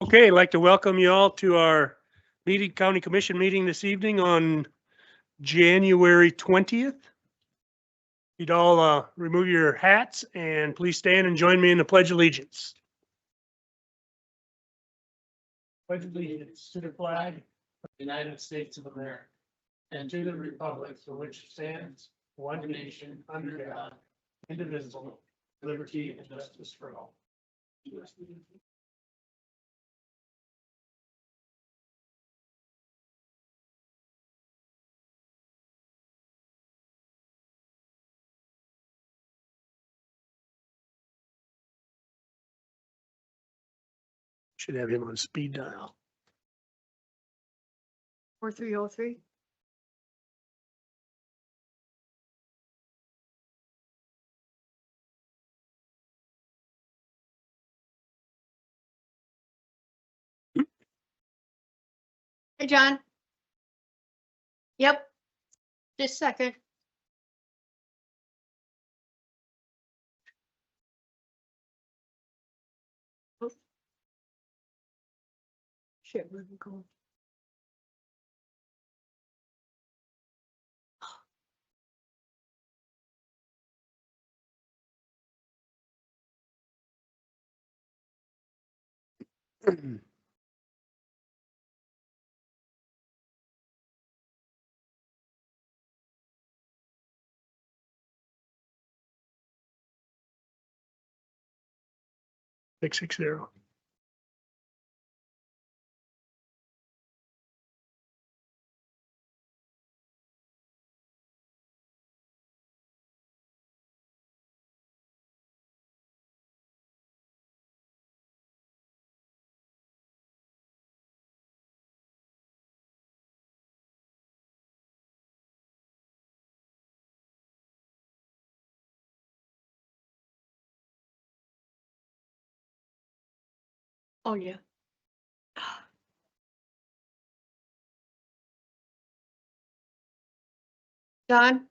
Okay, I'd like to welcome you all to our county commission meeting this evening on January 20th. You'd all remove your hats and please stand and join me in the Pledge of Allegiance. Pledge allegiance to the flag of the United States of America and to the republic for which it stands, one nation, under God, indivisible, liberty and justice for all. Should have him on speed dial. 4303. Hey, John. Yep. Just a second. Oh. Shit, where'd it go? Six 6-0. Oh, yeah. Don?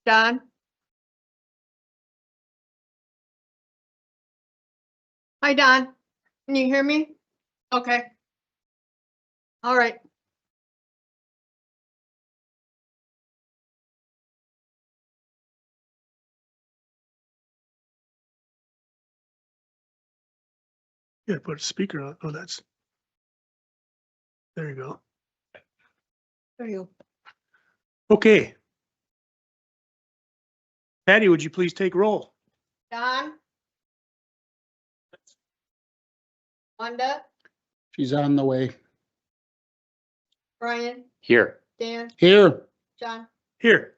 Don? Hi, Don. Can you hear me? Okay. All right. Yeah, put a speaker on. Oh, that's. There you go. There you Okay. Patty, would you please take roll? go. Don? Wanda? She's on the way. Brian? Here. Dan? Here. John? Here.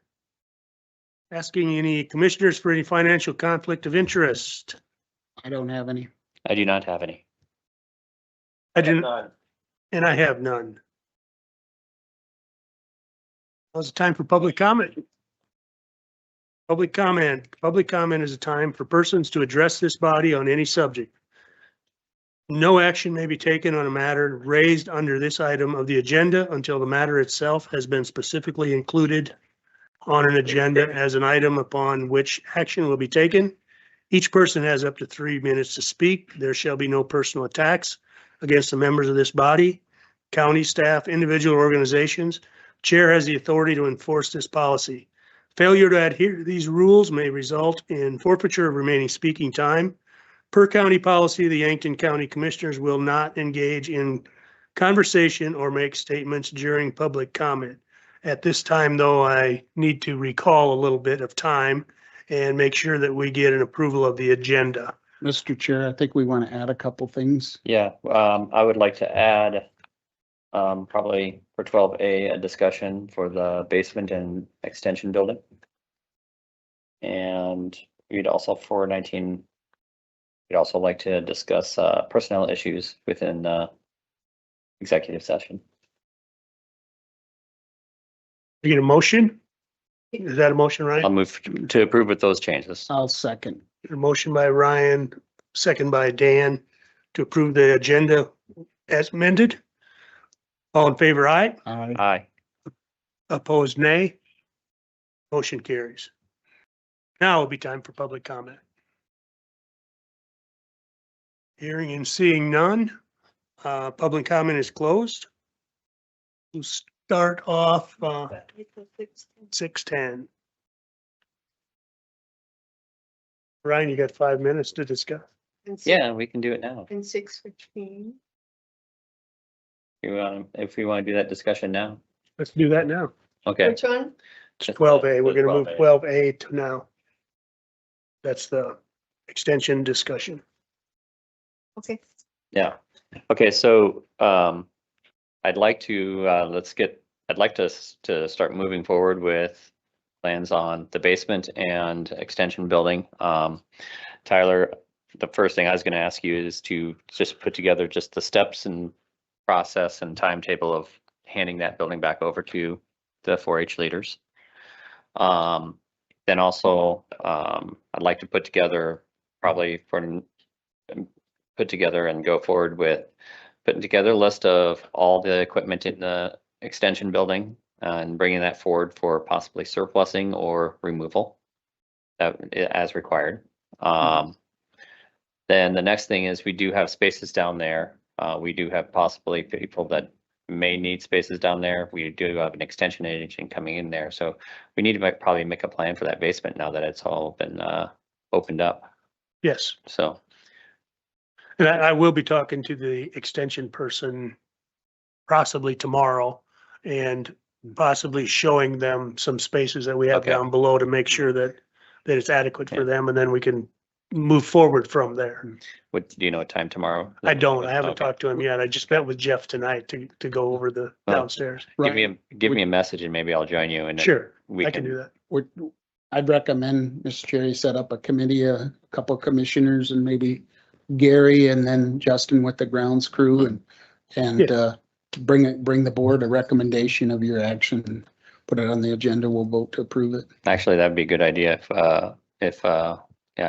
Asking any commissioners for any financial conflict of interest. I don't have any. I do not have any. I didn't, and I have none. Now's the time for public comment. Public comment. Public comment is a time for persons to address this body on any subject. No action may be taken on a matter raised under this item of the agenda until the matter itself has been specifically included on an agenda as an item upon which action will be taken. Each person has up to 3 minutes to speak. There shall be no personal attacks against the members of this body, county staff, individual organizations. Chair has the authority to enforce this policy. Failure to adhere to these rules may result in forfeiture of remaining speaking time. Per county policy, the Yankton County Commissioners will not engage in conversation or make statements during public comment. At this time, though, I need to recall a little bit of time and make sure that we get an approval of the agenda. Mr. Chair, I think we want to add a couple things. Yeah, I would like to add probably for 12A, a discussion for the basement and extension building. And we'd also for 19, we'd also like to discuss personnel issues within executive session. You get a motion? Is that a motion, I'll Ryan? move to approve with those changes. I'll second. A motion by Ryan, second by Dan to approve the agenda as amended. All in favor, aye. Aye. Opposed, nay. Motion carries. Now will be time for public comment. Hearing and seeing none. Public comment is closed. We'll start off, 6:10. Ryan, you got 5 minutes to discuss. Yeah, we can do it now. And 6:15. If we want to do that discussion now. Let's do that now. Okay. Which one? It's 12A. We're gonna move 12A. 12A to now. That's the extension discussion. Okay. Yeah. Okay, so I'd like to I'd like to start moving forward with plans on the basement and extension building. Tyler, the first thing I was going to ask you is to just put together just the steps and process and timetable of handing that building back over to the 4-H leaders. Then also, I'd like to put together and go forward with putting together a list of all the equipment in the extension building and bringing that forward for possibly surplusing or removal as required. Then the next thing is we do have spaces down there. We do have possibly people that may need spaces down there. We do have an extension agent coming in there. So we need to probably make a plan for that basement now that it's all been opened up. Yes. So, And I will be talking to the extension person possibly tomorrow and possibly showing them some spaces that we have Okay. down below to make sure that it's adequate for them, and then we can move forward from there. do you know what time tomorrow? I don't, I haven't Okay. talked to him yet. I just met with Jeff tonight to go over the Oh. downstairs. Give me a message and maybe I'll join you and then Sure, we I can do that. I'd recommend, Mr. Cherry, set up a committee, a couple commissioners and maybe Gary and then Justin with the grounds crew and bring the board a recommendation of your action and put it on the agenda. We'll vote to approve it. Actually, that'd be a good idea if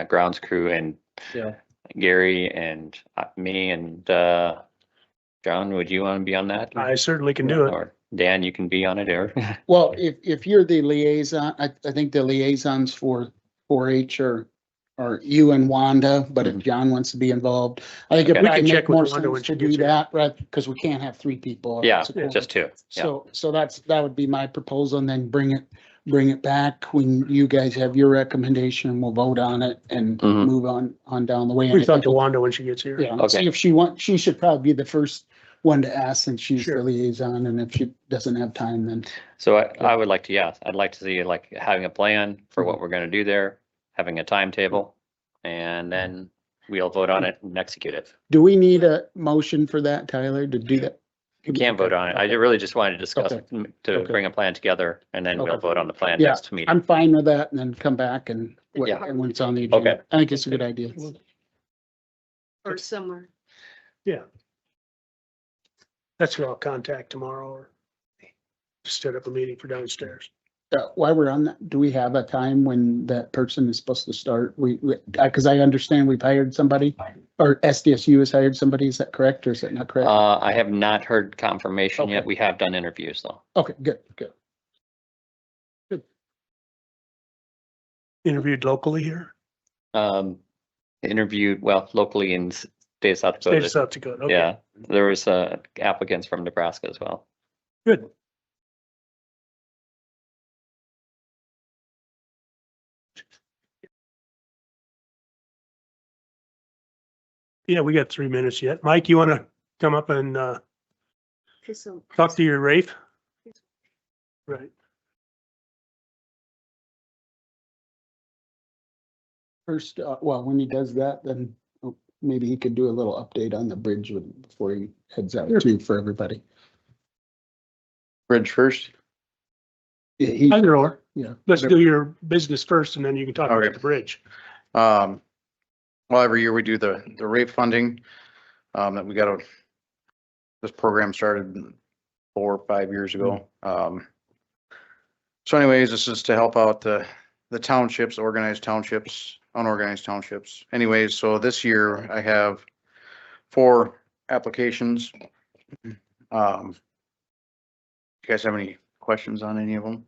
grounds crew and Yeah. Gary and me and John, would you want to be on that? I certainly can do it. Or Dan, you can be on it or Well, if you're the liaison, I think the liaisons for 4-H are you and Wanda, but if John wants to be involved, I think it Okay. I would can check make with more Wanda when sense she to do gets here. that, right? Because we can't have 3 people. yeah, It's a quorum. just two. Yeah. So that would be my proposal, and then bring it back when you guys have your recommendation, and we'll vote on it and Mhm. move on down the way. And We I talk think- to Wanda when she gets here. Yeah, Okay. see if she should probably be the first one to ask, since she's the Sure. liaison, and if she doesn't have time, then. So I would like to, I'd like to see like having a plan for what we're gonna do there, having a timetable, and then we'll vote on it and execute it. Do we need a motion for that, Tyler, to do that? You can't vote on it. I really just wanted to discuss, Okay. to Okay. bring a plan together and then we'll Okay. vote on the plan Yeah, next meeting. I'm fine with that, and then come back and Yeah. when it's on the agenda. Okay. I think it's a good idea. Or somewhere. Yeah. That's who I'll contact tomorrow or set up a meeting for downstairs. While we're on that, do we have a time when that person is supposed to start? Because I understand we've hired somebody, or SDSU has hired somebody, is that correct, or is that not correct? I have not heard confirmation yet. Okay. We have done interviews though. Okay, good. Interviewed locally here, Interviewed, locally in state of South state of Dakota. South Dakota. Okay, Yeah, there was applicants from Nebraska as well. good. Yeah, we got 3 minutes yet. Mike, you want to come up and Okay, so talk to your Rafe? Right. First, when he does that, then maybe he could do a little update on the bridge before he heads out too, for everybody. Bridge first. Yeah, Either or. yeah. Let's do your business first and then you can talk Okay. about the bridge. Well, every year we do the rate funding, that we got this program started 4 or 5 years ago. So anyways, this is to help out the townships, organized townships, unorganized townships. Anyways, so this year I have 4 applications. You guys have any questions on any of them?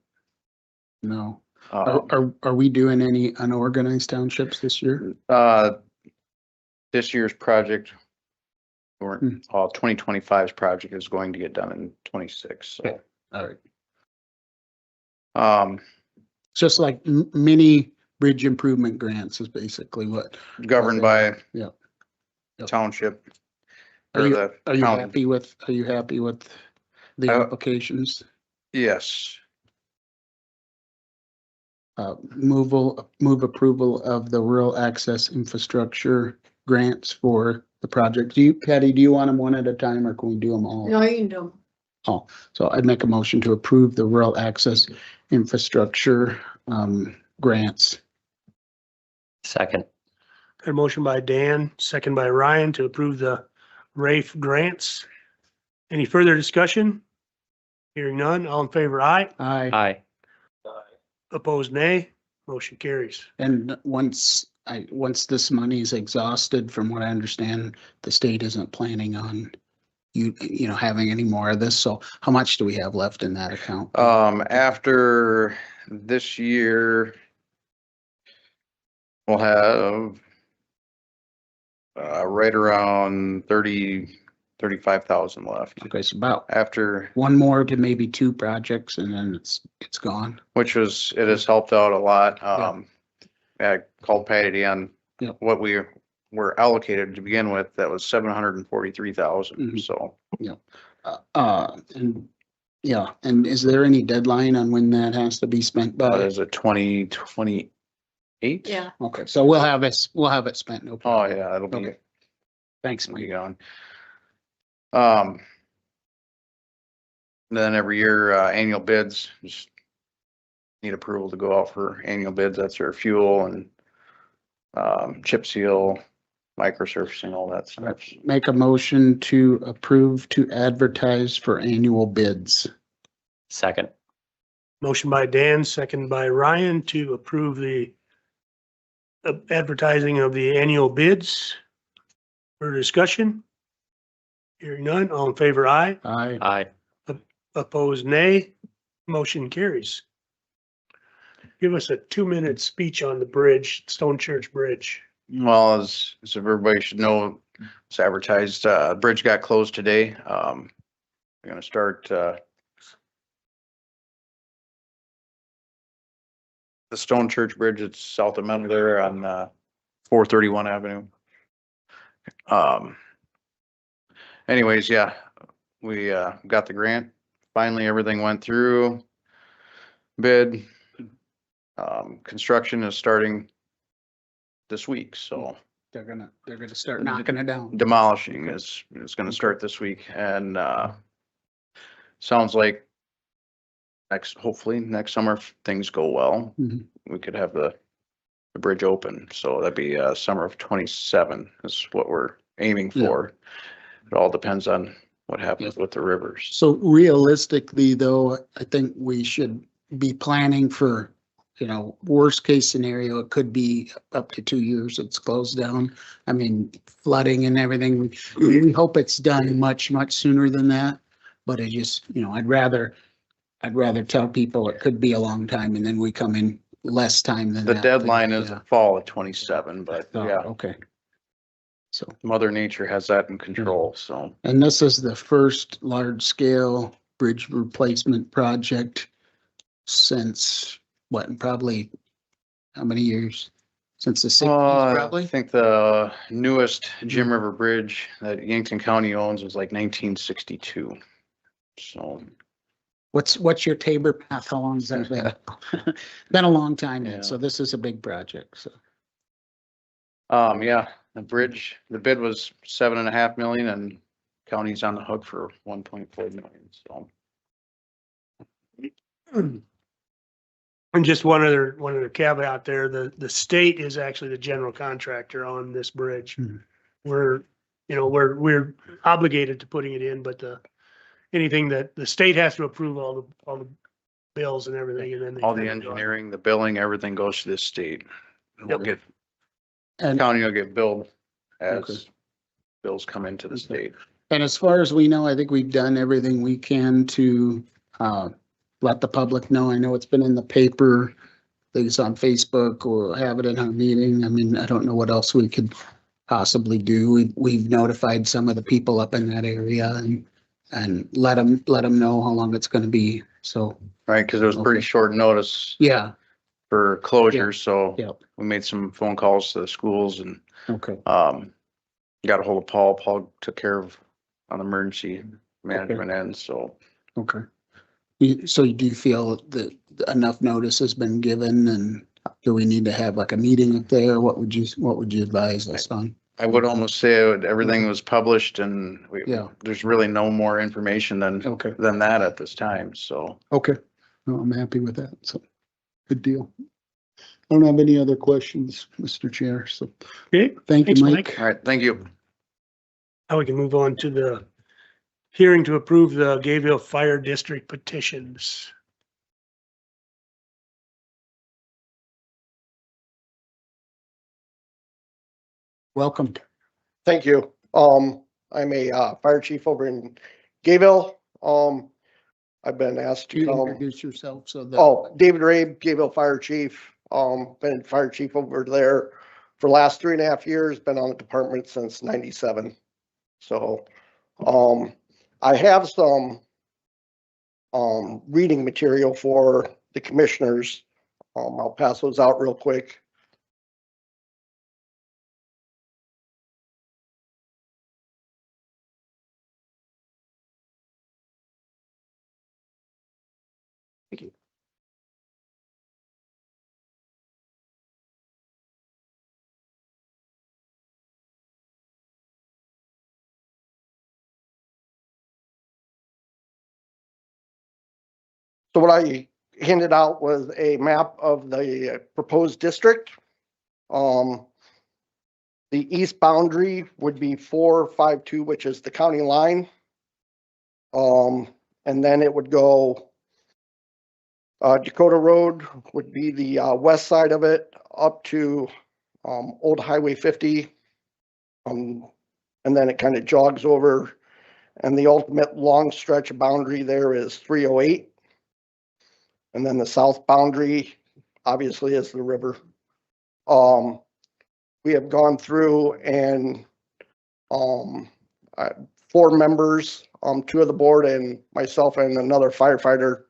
No. Are we doing any unorganized townships this year? this year's project, or Hmm. 2025's project is going to get done in 26. So, Okay. All right. It's Just like mini bridge improvement grants is basically what. governed by Yeah. Yep. township. Are or you, the are you county. happy with the Uh, applications? Yes, Move approval of the rural access infrastructure grants for the project. Patty, do you want them one at a time or can we do them all? No, you can do 'em. Oh, so I'd make a motion to approve the rural access infrastructure, grants. Second. Got a motion by Dan, second by Ryan to approve the RAFE grants. Any further discussion? Hearing none, all in favor, aye. Aye. Aye. Opposed, nay. Motion carries. And once this money is exhausted, from what I understand, the state isn't planning on you know, having any more of this. So how much do we have left in that account? after this year, we'll have right around 35,000 left. Okay, so about After, one more to maybe two projects and then it's gone. it has helped out a lot. Yeah. I called Patty on Yeah. what we were allocated to begin with. That was 743,000. Mhm. So And yeah, and is there any deadline on when that has to be spent that by? is a 2028. Yeah. Okay, so we'll have it spent, no Oh, problem. yeah, it'll be, Okay. Thanks, be Mike. gone. Then every year, annual bids, just need approval to go out for annual bids. That's our fuel and chip seal, microsurfacing, all that stuff. Make a motion to approve to advertise for annual bids. Second. Motion by Dan, second by Ryan to approve the advertising of the annual bids. For discussion? Hearing none, all in favor, aye. Aye. Aye. Opposed, nay. Motion carries. Give us a 2-minute speech on the bridge, Stone Church Bridge. Well, as everybody should know, it's advertised, bridge got closed today. We're gonna start, the Stone Church Bridge, it's south of Mentor there on, 431 Avenue. Anyways, yeah, we, got the grant. Finally, everything went through. Bid. Construction is starting this week, so They're gonna start knocking it down. demolishing is gonna start this week and, sounds like hopefully next summer, if things go well, Mhm. we could have the bridge open. So that'd be, summer of 27 is what we're aiming Yeah. for. It all depends on what happens with the rivers. So realistically, though, I think we should be planning for, you know, worst case scenario, it could be up to 2 years it's closed down. I mean, flooding and everything, we hope it's done much sooner than that. But I just, you know, I'd rather tell people it could be a long time and then we come in less time than The that. deadline is Yeah. the fall of 27, but Oh, yeah, okay. So, Mother Nature has that in control, so. and this is the first large scale bridge replacement project since what, probably how many years? Since the 60s, I probably? think the newest Jim River Bridge that Yankton County owns was like 1962. So, What's your Tabor path? How long has that been? Been a long time Yeah. then, so this is a big project, so. yeah, the bridge, the bid was 7.5 million and county's on the hook for 1.4 million, so. And just one other caveat there, the state is actually the general contractor on this bridge. Mhm. We're obligated to putting it in, but anything that the state has to approve all the bills and everything, and then. they All the come and do it. engineering, the billing, everything goes to the state. We'll get, And, county will get billed Okay. as bills come into the state. and as far as we know, I think we've done everything we can to, let the public know. I know it's been in the paper, things on Facebook, or have it in our meeting. I mean, I don't know what else we could possibly do. We've notified some of the people up in that area and let them know how long it's gonna be. So, Right, because it was pretty Okay. short notice yeah, for closures, so yeah, we made some phone calls to the schools and okay. got a hold of Paul. Paul took care of on the emergency management end, so. Okay. So do you feel that enough notice has been given and do we need to have like a meeting up there? What would you advise us on? I would almost say everything was published and Yeah. there's really no more information Okay. than that at this time, so. Okay. No, I'm happy with that. So good deal. I don't have any other questions, Mr. Chair. So Okay, thank you, Thanks, Mike. All right, thank you. now we can move on to the hearing to approve the Gayville Fire District petitions. Welcome. Thank you. I'm a fire chief over in Gayville. I've been asked Do to you come. introduce yourself so that? Oh, David Rabe, Gayville Fire Chief. Been fire chief over there for the last 3.5 years, been on the department since '97. So, I have some reading material for the commissioners. I'll pass those out real quick. So what I handed out was a map of the proposed district. The east boundary would be 452, which is the county line. And then it would go, Dakota Road would be the west side of it up to Old Highway 50. And then it kind of jogs over. And the ultimate long stretch of boundary there is 308. And then the south boundary, obviously, is the river. We have gone through and 4 members, 2 of the board and myself and another firefighter.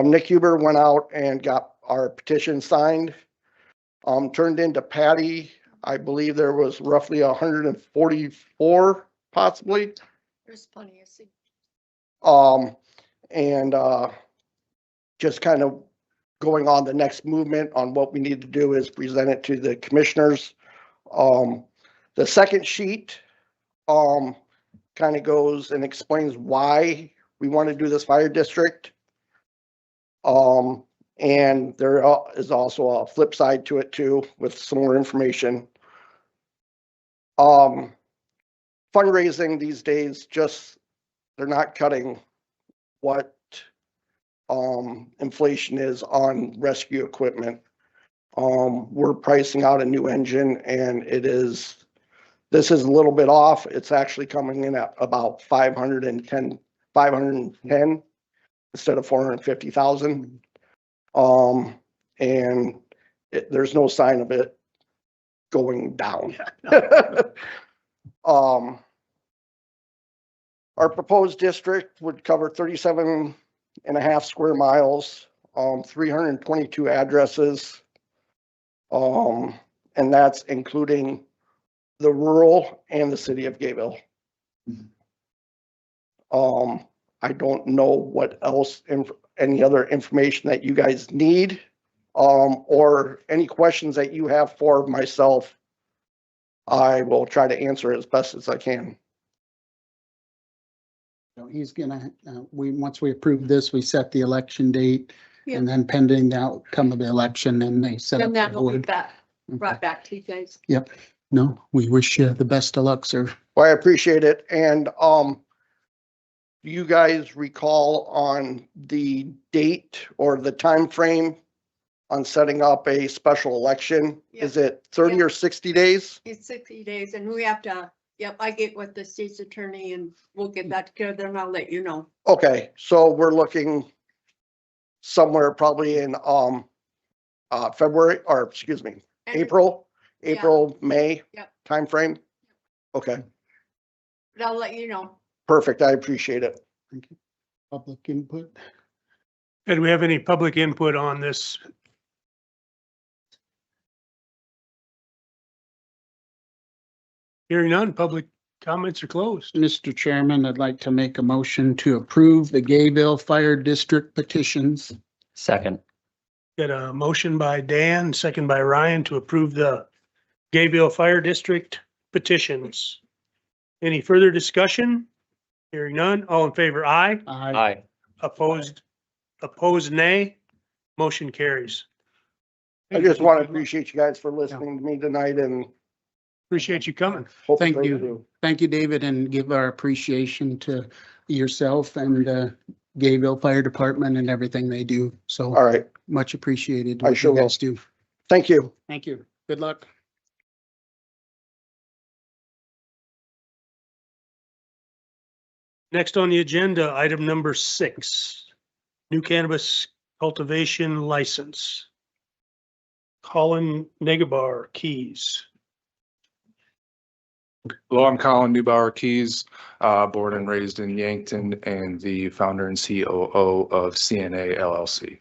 Nick Huber went out and got our petition signed, turned into Patty. I believe there was roughly 144 possibly. There's plenty of seats. And just kind of going on the next movement on what we need to do is present it to the commissioners. The second sheet kind of goes and explains why we want to do this fire district. And there is also a flip side to it too, with some more information. Fundraising these days, just, they're not cutting what inflation is on rescue equipment. We're pricing out a new engine and this is a little bit off. It's actually coming in at about 510 instead of 450,000. And there's no sign of it going down. Our proposed district would cover 37.5 square miles, 322 addresses. And that's including the rural and the city of Gayville. I don't know what else, any other information that you guys need, or any questions that you have for myself. I will try to answer as best as I can. So he's gonna, once we approve this, we set the election date Yeah. and then pending the outcome of the election, then they set up Then the that will be board. back, brought back to you guys. Yep. No, we wish you the best of luck, sir. Well, I appreciate it. And, do you guys recall on the date or the time frame on setting up a special election? Yeah. Is it 30 or 60 days? It's 60 days and we have to, yep, I get with the state's attorney and we'll get that together and I'll let you know. Okay, so we're looking somewhere probably in, February, or excuse me, And- April, May. Yep. timeframe? Okay, But I'll let you know. perfect. I appreciate it. Thank you. Public input. Do we have any public input on this? Hearing none, public comments are closed. Mr. Chairman, I'd like to make a motion to approve the Gayville Fire District petitions. Second. Got a motion by Dan, second by Ryan to approve the Gayville Fire District petitions. Any further discussion? Hearing none, all in favor, aye. Aye. Opposed, nay. Motion carries. I just want to appreciate you guys for listening to me tonight and. Appreciate you coming. hope Thank it you. goes through. Thank you, David, and give our appreciation to yourself and Gayville Fire Department and everything they do. So All right, much appreciated. I what sure you will. guys do. thank you. Thank you. Good luck. Next on the agenda, item number 6, new cannabis cultivation license. Colin Negabar, Keys. Hello, I'm Colin Neubauer Keys, born and raised in Yankton and the founder and COO of CNA LLC.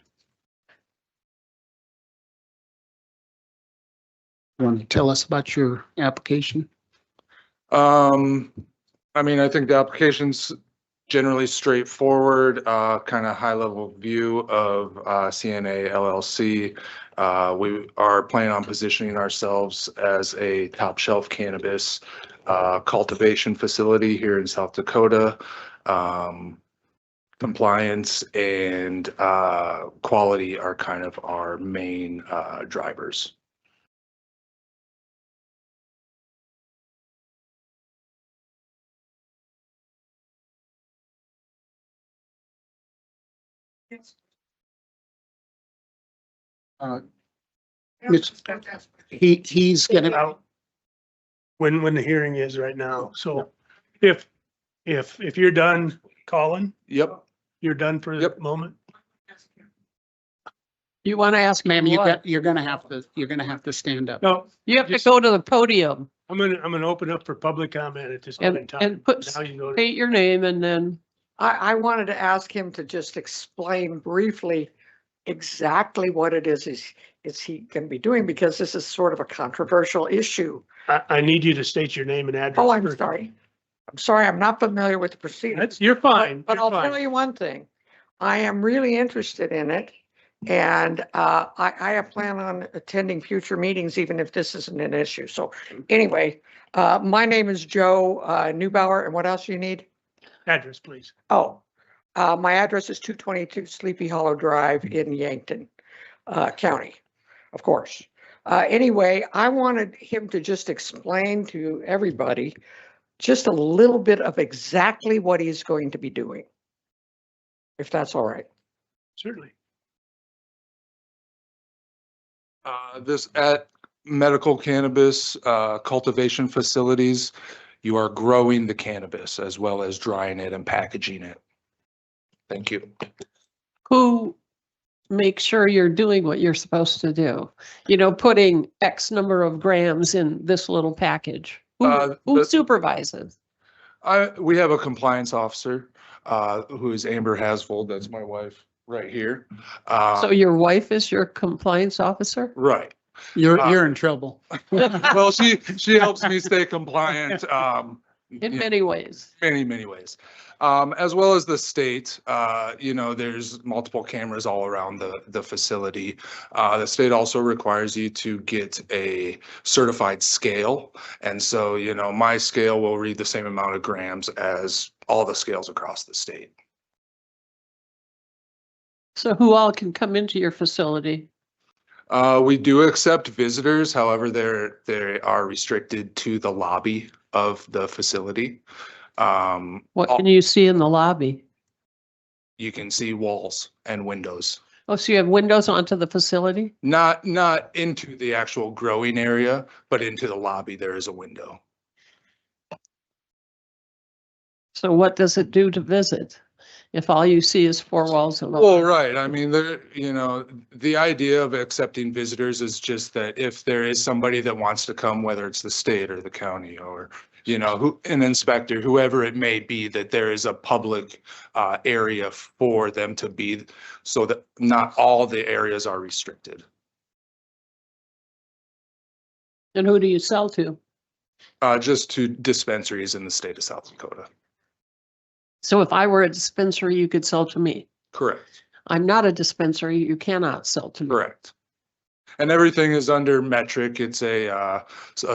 Want to tell us about your application? I think the application's generally straightforward, kind of high level view of CNA LLC. We are planning on positioning ourselves as a top shelf cannabis cultivation facility here in South Dakota. Compliance and quality are kind of our main drivers. He's gonna, Out when the hearing is right now. So if you're done, Colin, Yep. you're done for the Yep. moment. You want to ask ma'am, him what? you're gonna have to stand up. No, You have to just- go to the podium I'm gonna open up for public comment at this point in and, time. and put, Now you go to. state your name and then, I wanted to ask him to just explain briefly exactly what it is he going to be doing, because this is sort of a controversial issue. I need you to state your name and address. Oh, I'm first. sorry. I'm sorry, I'm not familiar with the procedures. You're fine. But You're I'll tell fine. you one thing. I am really interested in it. And I plan on attending future meetings, even if this isn't an issue. So anyway, my name is Joe Neubauer. And what else you need? Address, please. Oh, my address is 222 Sleepy Hollow Drive in Yankton County, of course. Anyway, I wanted him to just explain to everybody just a little bit of exactly what he's going to be doing, if that's all right. Certainly. This at medical cannabis cultivation facilities, you are growing the cannabis as well as drying it and packaging it. Thank you. who makes sure you're doing what you're supposed to do? You know, putting X number of grams in this little package. Who The- supervises? We have a compliance officer, who is Amber Hasvold. That's my wife right here. So your wife is your compliance officer? Right. You're in trouble. Well, she helps me stay compliant, In many ways. many ways. As well as the state, there's multiple cameras all around the facility. The state also requires you to get a certified scale. And so, my scale will read the same amount of grams as all the scales across the state. So who all can come into your facility? We do accept visitors. However, they are restricted to the lobby of the facility. What can you see in the lobby? You can see walls and windows. Oh, so you have windows onto the facility? Not into the actual growing area, but into the lobby, there is a window. So what does it do to visit? if all you see is four walls and Well, right. I mean, the idea of accepting visitors is just that if there is somebody that wants to come, whether it's the state or the county or, an inspector, whoever it may be, that there is a public area for them to be, so that not all the areas are restricted. And who do you sell to? Just to dispensaries in the state of South Dakota. So if I were a dispensary, you could sell to me. Correct. I'm not a dispensary, you cannot sell to me. Correct. And everything is under metric. It's a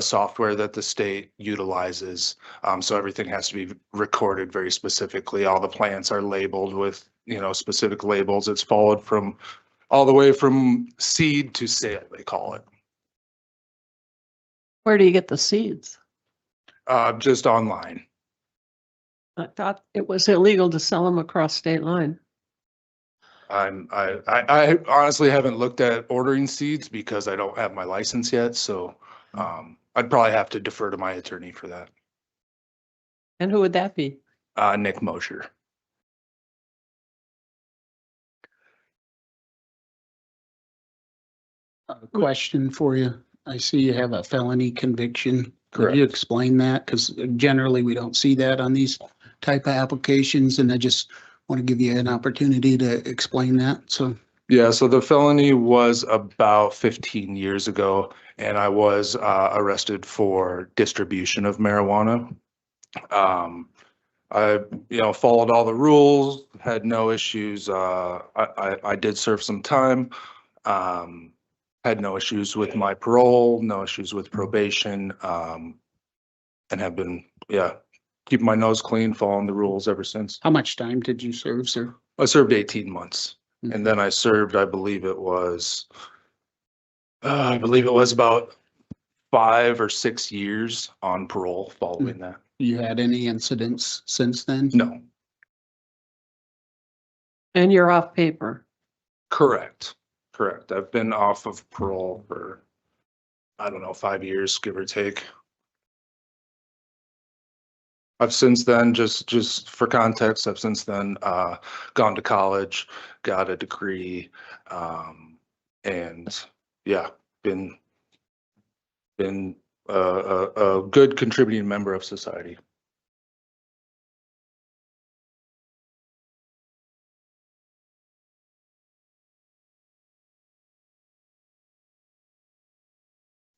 software that the state utilizes. So everything has to be recorded very specifically. All the plants are labeled with, specific labels. It's followed from all the way from seed to sale, they call it. Where do you get the seeds? Just online. I thought it was illegal to sell them across state line. I honestly haven't looked at ordering seeds because I don't have my license yet. So I'd probably have to defer to my attorney for that. And who would that be? Nick Mosher. A question for you. I see you have a felony conviction. Could Correct. you explain that? Because generally we don't see that on these type of applications, and I just want to give you an opportunity to explain that. So, Yeah, so the felony was about 15 years ago, and I was arrested for distribution of marijuana. I, followed all the rules, had no issues. I did serve some time. Had no issues with my parole, no issues with probation, and have been, keeping my nose clean, following the rules ever since. how much time did you serve, sir? I served 18 months, and then I served, I believe it was about 5 or 6 years on parole following that. You had any incidents since then? No, And you're off paper. correct. I've been off of parole for, I don't know, 5 years, give or take. I've since then, just for context, I've since then gone to college, got a degree, and been a good contributing member of society.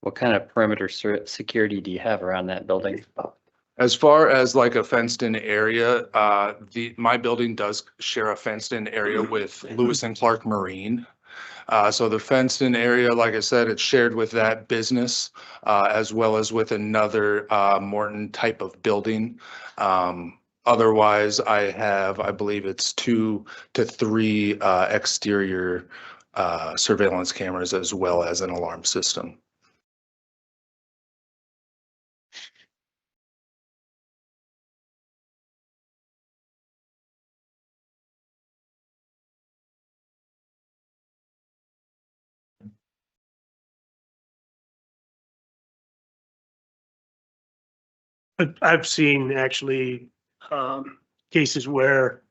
What kind of perimeter security do you have around that building? As far as like a fenced in area, my building does share a fenced in area with Lewis and Clark Marine. So the fenced in area, like I said, it's shared with that business, as well as with another Morton type of building. Otherwise, I believe it's 2 to 3 exterior surveillance cameras, as well as an alarm system. I've seen actually cases where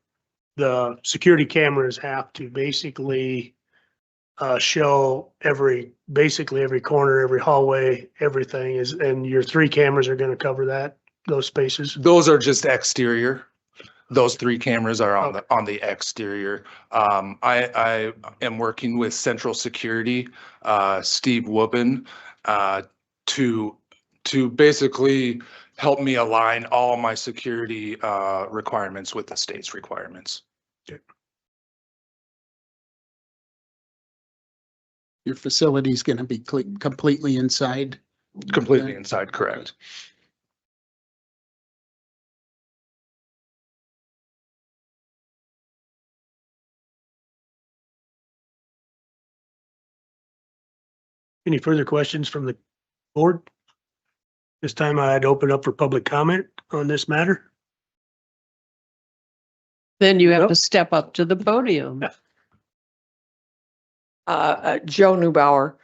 the security cameras have to basically show basically every corner, every hallway, everything is, and your 3 cameras are going to cover those spaces. Those are just exterior. Those 3 cameras are on the exterior. I am working with Central Security, Steve Whoopin, to basically help me align all my security requirements with the state's requirements. Your facility's going to be completely inside? Completely inside, correct. Any further questions from the board? This time I'd open up for public comment on this matter. Then you have Nope. to step up to the podium. Joe Neubauer,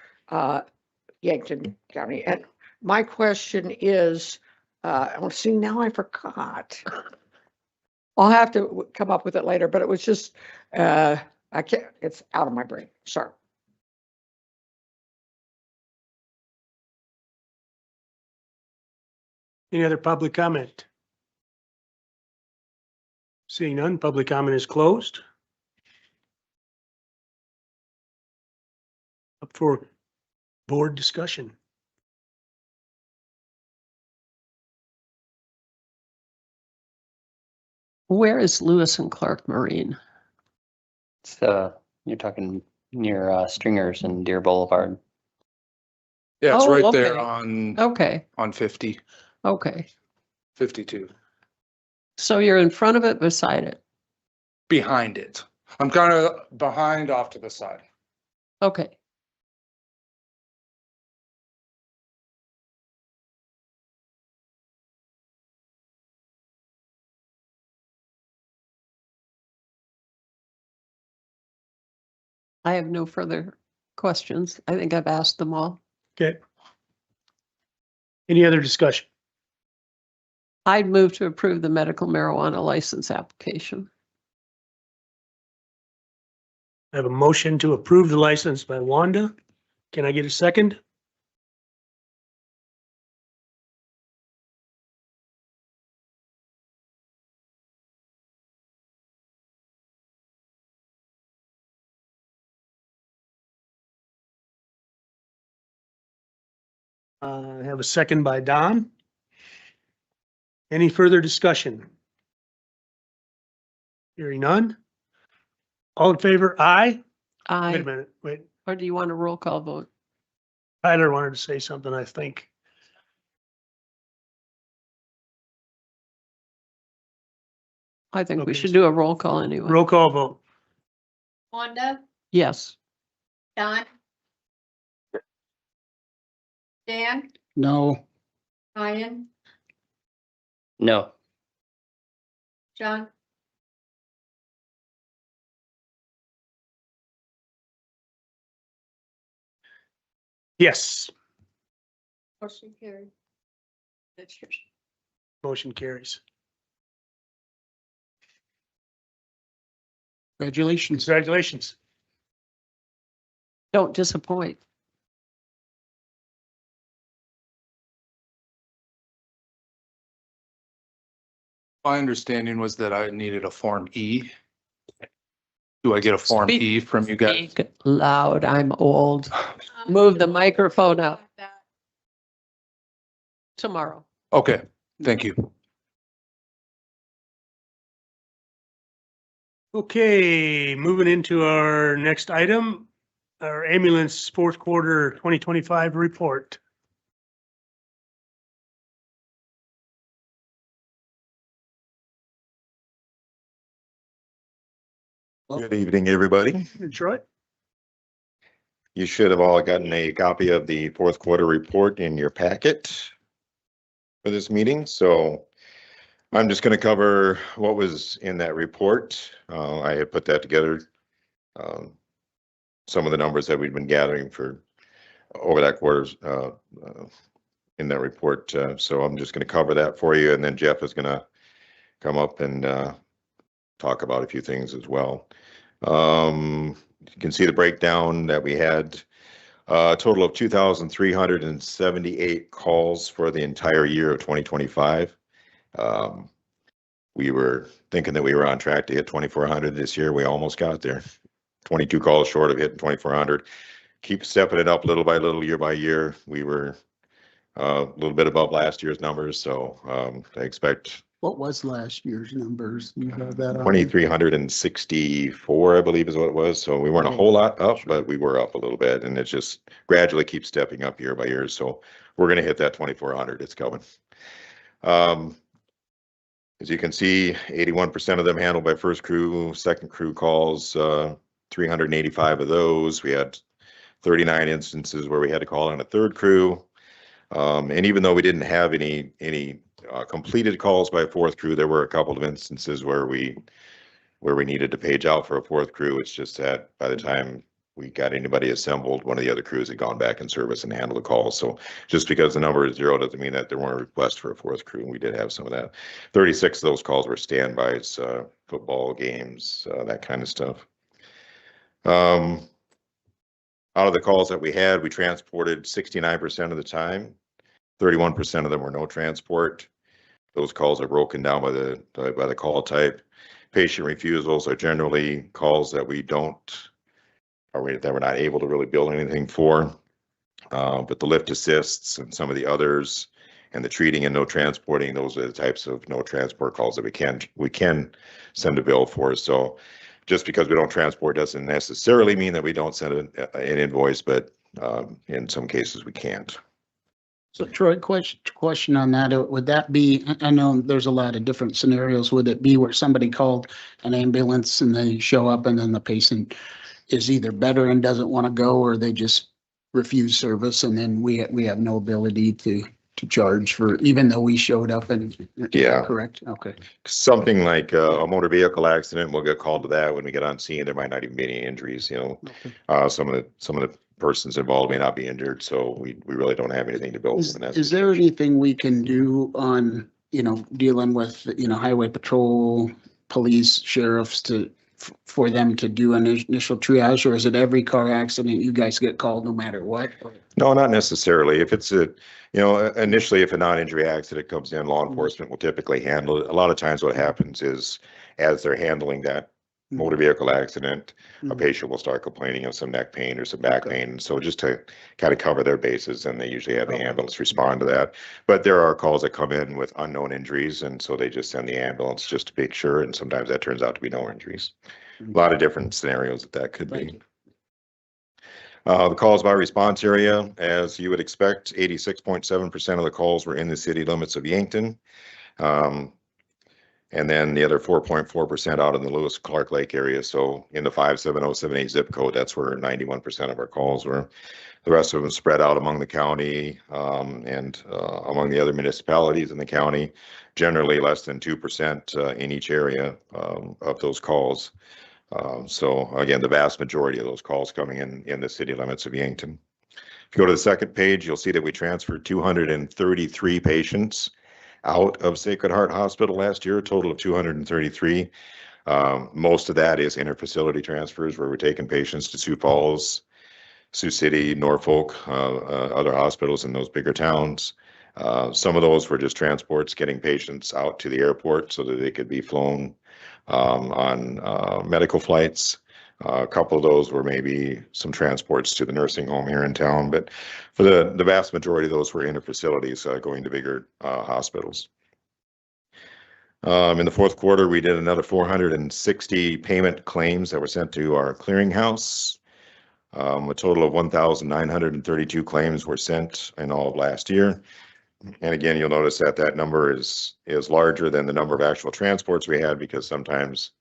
Yankton County. And my question is, oh, see, now I forgot. I'll have to come up with it later, but it was just, I can't, it's out of my brain. Sorry. Any other public comment? Seeing none, public comment is closed. Up for board discussion. Where is Lewis and Clark Marine? It's, you're talking near, Stringers and Deer Boulevard. Yeah, it's Oh, right there okay. Okay, on 50, okay. 52, So you're in front of it, beside it? behind it. I'm kind of behind off to the side. Okay. I have no further questions. I think I've asked them all. Okay. Any other discussion? I'd move to approve the medical marijuana license application. I have a motion to approve the license by Wanda. Can I get a second? I have a second by Don. Any further discussion? Hearing none. All in favor? Aye. Wait a I, minute, wait. or do you want a roll call vote? Tyler wanted to say something, I think. I think we Okay. should do a roll call anyway. Roll call vote. Wanda, Yes. Don? Dan, No, Ryan, No, John? Yes, Motion carried. motion carries. congratulations. Congratulations. Don't disappoint. My understanding was that I needed a Form E. Do I get a Form Speak- E from you guys? Speak loud, I'm old. Move the microphone up. Tomorrow. Okay, thank you. Okay, moving into our next item, our ambulance fourth quarter 2025 report. Good evening, everybody. Detroit? You should have all gotten a copy of the fourth quarter report in your packet for this meeting, so I'm just going to cover what was in that report. I had put that together. Some of the numbers that we've been gathering for over that quarter's in that report. So I'm just going to cover that for you, and then Jeff is going to come up and talk about a few things as well. You can see the breakdown that we had. A total of 2,378 calls for the entire year of 2025. We were thinking that we were on track to hit 2,400 this year. We almost got there. 22 calls short of hitting 2,400. Keep stepping it up little by little, year by year. We were a little bit above last year's numbers, so I expect What was last year's numbers? You have that on? 2,364, I believe is what it was. So we weren't a whole lot up, but we were up a little bit, and it just gradually keeps stepping up year by year. So we're going to hit that 2,400. It's coming. As you can see, 81% of them handled by first crew, second crew calls, 385 of those. We had 39 instances where we had to call in a third crew. And even though we didn't have any completed calls by fourth crew, there were a couple of instances where we needed to page out for a fourth crew. It's just that by the time we got anybody assembled, one of the other crews had gone back in service and handled the calls. So just because the number is 0 doesn't mean that there weren't requests for a 4th crew. And we did have some of that. 36 of those calls were standbys, football games, that kind of stuff. Out of the calls that we had, we transported 69% of the time. 31% of them were no transport. Those calls are broken down by the call type. Patient refusals are generally calls that we don't, or that we're not able to really bill anything for. But the lift assists and some of the others, and the treating and no transporting, those are the types of no transport calls that we can send a bill for. So just because we don't transport doesn't necessarily mean that we don't send an invoice, but in some cases we can't. So Troy, question on that, would that be, I know there's a lot of different scenarios, would it be where somebody called an ambulance and they show up and then the patient is either better and doesn't want to go, or they just refuse service, and then we have no ability to charge for, even though we showed up and. Yeah. Correct, okay. Something like a motor vehicle accident, we'll get called to that when we get on scene. There might not even be any injuries, you know. Okay. Some of the persons involved may not be injured, so we really don't have anything to bill for in that Is there anything we can do on, dealing with, highway patrol, police, sheriffs for them to do an initial triage, or is it every car accident you guys get called no matter what? No, not necessarily. If it's initially, if a non-injury accident comes in, law enforcement will typically handle it. A lot of times what happens is, as they're handling that motor vehicle accident, a patient will start complaining of some neck pain or some back pain. So just to kind of cover their bases, and they usually have the ambulance respond to that. But there are calls that come in with unknown injuries, and so they just send the ambulance just to make sure. And sometimes that turns out to be no injuries. A lot of different scenarios that could be. The calls by response area, as you would expect, 86.7% of the calls were in the city limits of Yankton. And then the other 4.4% out in the Lewis-Clark Lake area. So in the 57078 zip code, that's where 91% of our calls were. The rest of them spread out among the county and among the other municipalities in the county, generally less than 2% in each area of those calls. So again, the vast majority of those calls coming in the city limits of Yankton. If you go to the second page, you'll see that we transferred 233 patients out of Sacred Heart Hospital last year, a total of 233. Most of that is interfacility transfers, where we're taking patients to Sioux Falls, Sioux City, Norfolk, other hospitals in those bigger towns. Some of those were just transports, getting patients out to the airport so that they could be flown on medical flights. A couple of those were maybe some transports to the nursing home here in town, but for the vast majority of those were interfacilities going to bigger hospitals. In the fourth quarter, we did another 460 payment claims that were sent to our clearinghouse. A total of 1,932 claims were sent in all of last year. And again, you'll notice that that number is larger than the number of actual transports we had, because sometimes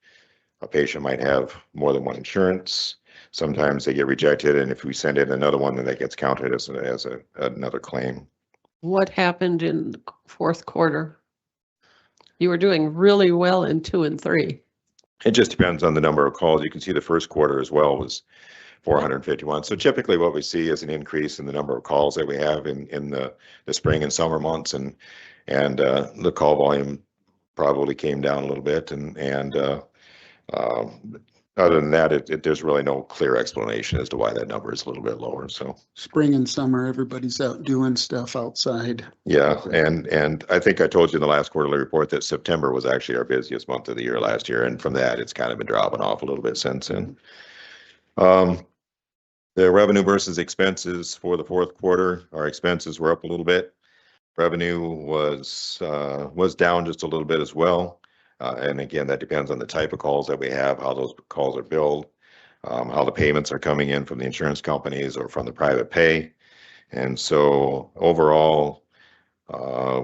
a patient might have more than one insurance. Sometimes they get rejected, and if we send in another one, then that gets counted as another claim. What happened in the fourth quarter? You were doing really well in 2 and 3. It just depends on the number of calls. You can see the first quarter as well was 451. So typically what we see is an increase in the number of calls that we have in the spring and summer months, and the call volume probably came down a little bit, and other than that, there's really no clear explanation as to why that number is a little bit lower. So Spring and summer, everybody's out doing stuff outside. yeah, and I think I told you in the last quarterly report that September was actually our busiest month of the year last year, and from that it's kind of been dropping off a little bit since then. The revenue versus expenses for the fourth quarter, our expenses were up a little bit. Revenue was down just a little bit as well. And again, that depends on the type of calls that we have, how those calls are billed, how the payments are coming in from the insurance companies or from the private pay. And so overall,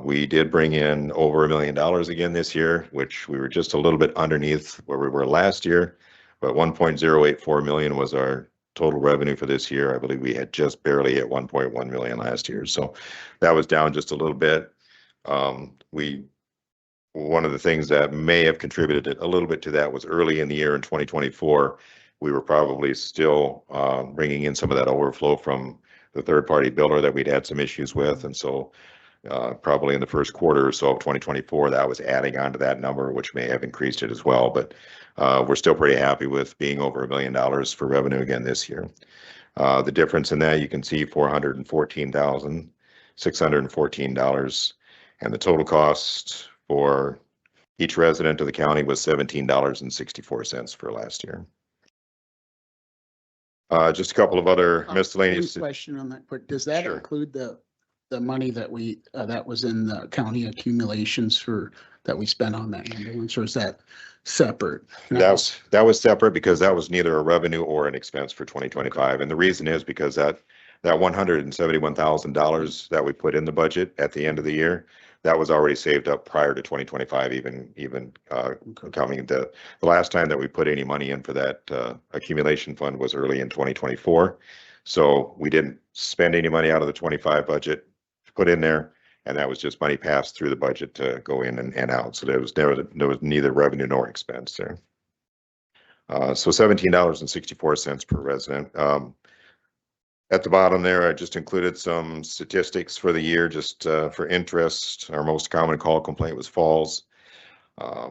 we did bring in over $1 million again this year, which we were just a little bit underneath where we were last year, but 1.084 million was our total revenue for this year. I believe we had just barely hit 1.1 million last year. So that was down just a little bit. One of the things that may have contributed a little bit to that was early in the year in 2024, we were probably still bringing in some of that overflow from the third-party builder that we'd had some issues with. And so probably in the first quarter or so of 2024, that was adding on to that number, which may have increased it as well. But we're still pretty happy with being over $1 million for revenue again this year. The difference in that, you can see $414,614, and the total cost for each resident of the county was $17.64 for last year. Just a couple of other miscellaneous. Question on that quick. Does that Sure. include the money that we, that was in the county accumulations that we spent on that ambulance, or is that separate? That was separate because that was neither a revenue or an expense for 2025. And the reason is because that $171,000 that we put in the budget at the end of the year, that was already saved up prior to 2025, even coming. The last time that we put any money in for that accumulation fund was early in 2024. So we didn't spend any money out of the 25 budget to put in there. And that was just money passed through the budget to go in and out. So there was neither revenue nor expense there. So $17.64 per resident. At the bottom there, I just included some statistics for the year, just for interest. Our most common call complaint was falls.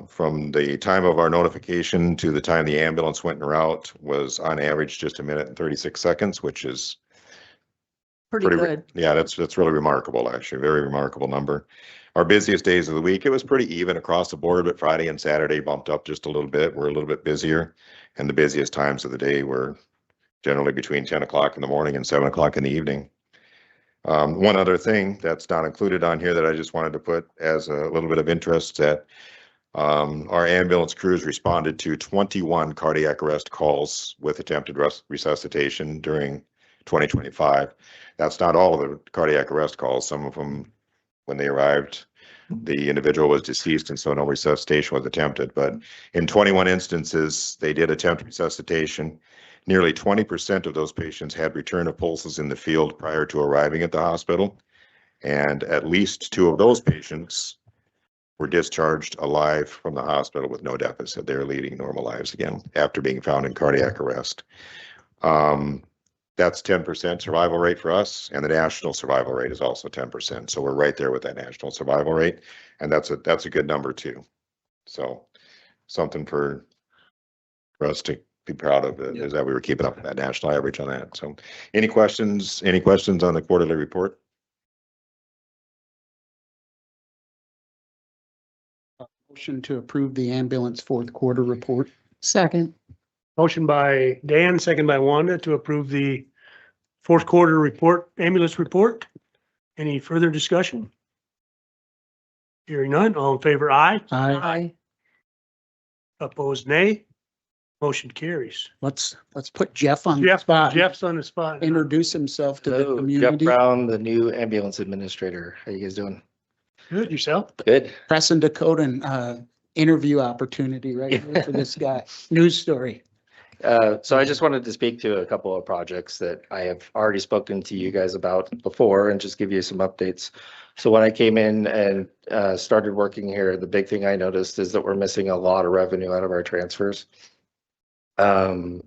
From the time of our notification to the time the ambulance went en route was on average just 1 minute and 36 seconds, which is Pretty good. Yeah, that's really remarkable, actually, very remarkable number. Our busiest days of the week, it was pretty even across the board, but Friday and Saturday bumped up just a little bit. We're a little bit busier, and the busiest times of the day were generally between 10 o'clock in the morning and 7 o'clock in the evening. One other thing that's not included on here that I just wanted to put as a little bit of interest, that our ambulance crews responded to 21 cardiac arrest calls with attempted resuscitation during 2025. That's not all of the cardiac arrest calls. Some of them, when they arrived, the individual was deceased and so no resuscitation was attempted. But in 21 instances, they did attempt resuscitation. Nearly 20% of those patients had return of pulses in the field prior to arriving at the hospital. And at least 2 of those patients were discharged alive from the hospital with no deficit. They're leading normal lives again after being found in cardiac arrest. That's 10% survival rate for us, and the national survival rate is also 10%. So we're right there with that national survival rate, and that's a good number too. So something for us to be proud of is that we were keeping up with that national average on that. So any questions on the quarterly report? Motion to approve the ambulance fourth quarter report. Second. Motion by Dan, second by Wanda to approve the fourth quarter report, ambulance report. Any further discussion? Hearing none, all in favor, aye. Aye. Opposed, nay. Motion carries. Let's put Jeff on the spot. Jeff's on the spot. Introduce himself to the Hello, Jeff community. Brown, the new ambulance administrator. How you guys doing? Good, yourself? Good. Preston Dakota interview opportunity right here for this guy. News story. So I just wanted to speak to a couple of projects that I have already spoken to you guys about before and just give you some updates. So when I came in and started working here, the big thing I noticed is that we're missing a lot of revenue out of our transfers. Out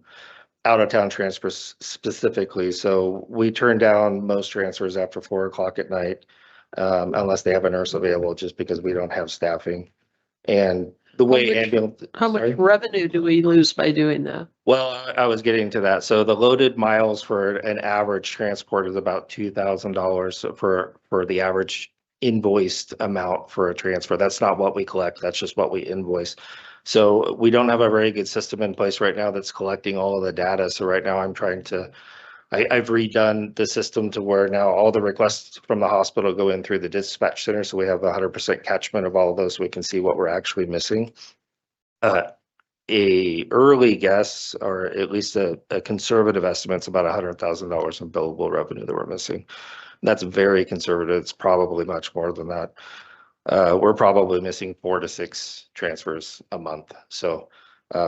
of town transfers specifically. So we turn down most transfers after 4 o'clock at night, unless they have a nurse available, just because we don't have staffing. And the way ambulance. How much revenue do we lose by doing that? Well, I was getting to that. So the loaded miles for an average transport is about $2,000 for the average invoiced amount for a transfer. That's not what we collect. That's just what we invoice. So we don't have a very good system in place right now that's collecting all of the data. So right now I'm trying to, I've redone the system to where now all the requests from the hospital go in through the dispatch center. So we have 100% catchment of all of those. So we can see what we're actually missing. A early guess, or at least a conservative estimate, is about $100,000 in billable revenue that we're missing. That's very conservative. It's probably much more than that. We're probably missing 4 to 6 transfers a month. So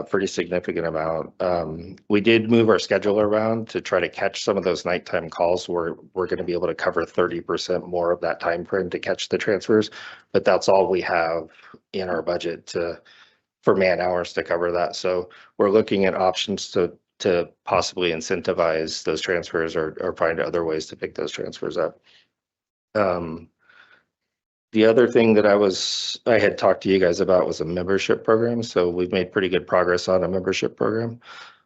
pretty significant amount. We did move our schedule around to try to catch some of those nighttime calls where we're going to be able to cover 30% more of that time frame to catch the transfers. But that's all we have in our budget for man hours to cover that. So we're looking at options to to possibly incentivize those transfers or find other ways to pick those transfers up. The other thing that I had talked to you guys about was a membership program. So we've made pretty good progress on a membership program.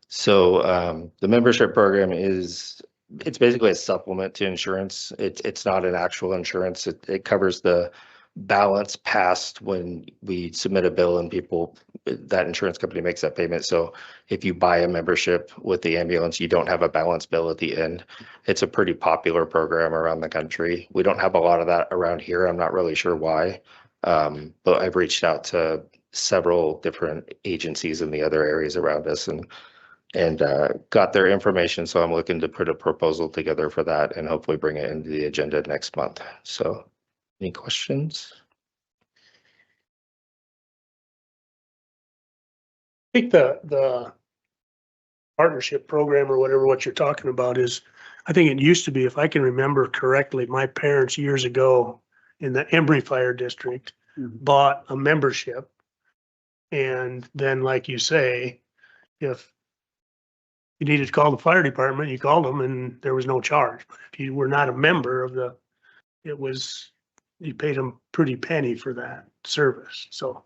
So the membership program it's basically a supplement to insurance. It's not an actual insurance. It covers the balance past when we submit a bill and that insurance company makes that payment. So if you buy a membership with the ambulance, you don't have a balance bill at the end. It's a pretty popular program around the country. We don't have a lot of that around here. I'm not really sure why. But I've reached out to several different agencies in the other areas around us and got their information. So I'm looking to put a proposal together for that and hopefully bring it into the agenda next month. So any questions? I think the partnership program or whatever, what you're talking about is, I think it used to be, if I can remember correctly, my parents years ago in the Embry Fire District bought a membership. And then, like you say, if you needed to call the fire department, you called them and there was no charge. But if you were not a member of you paid them pretty penny for that service. So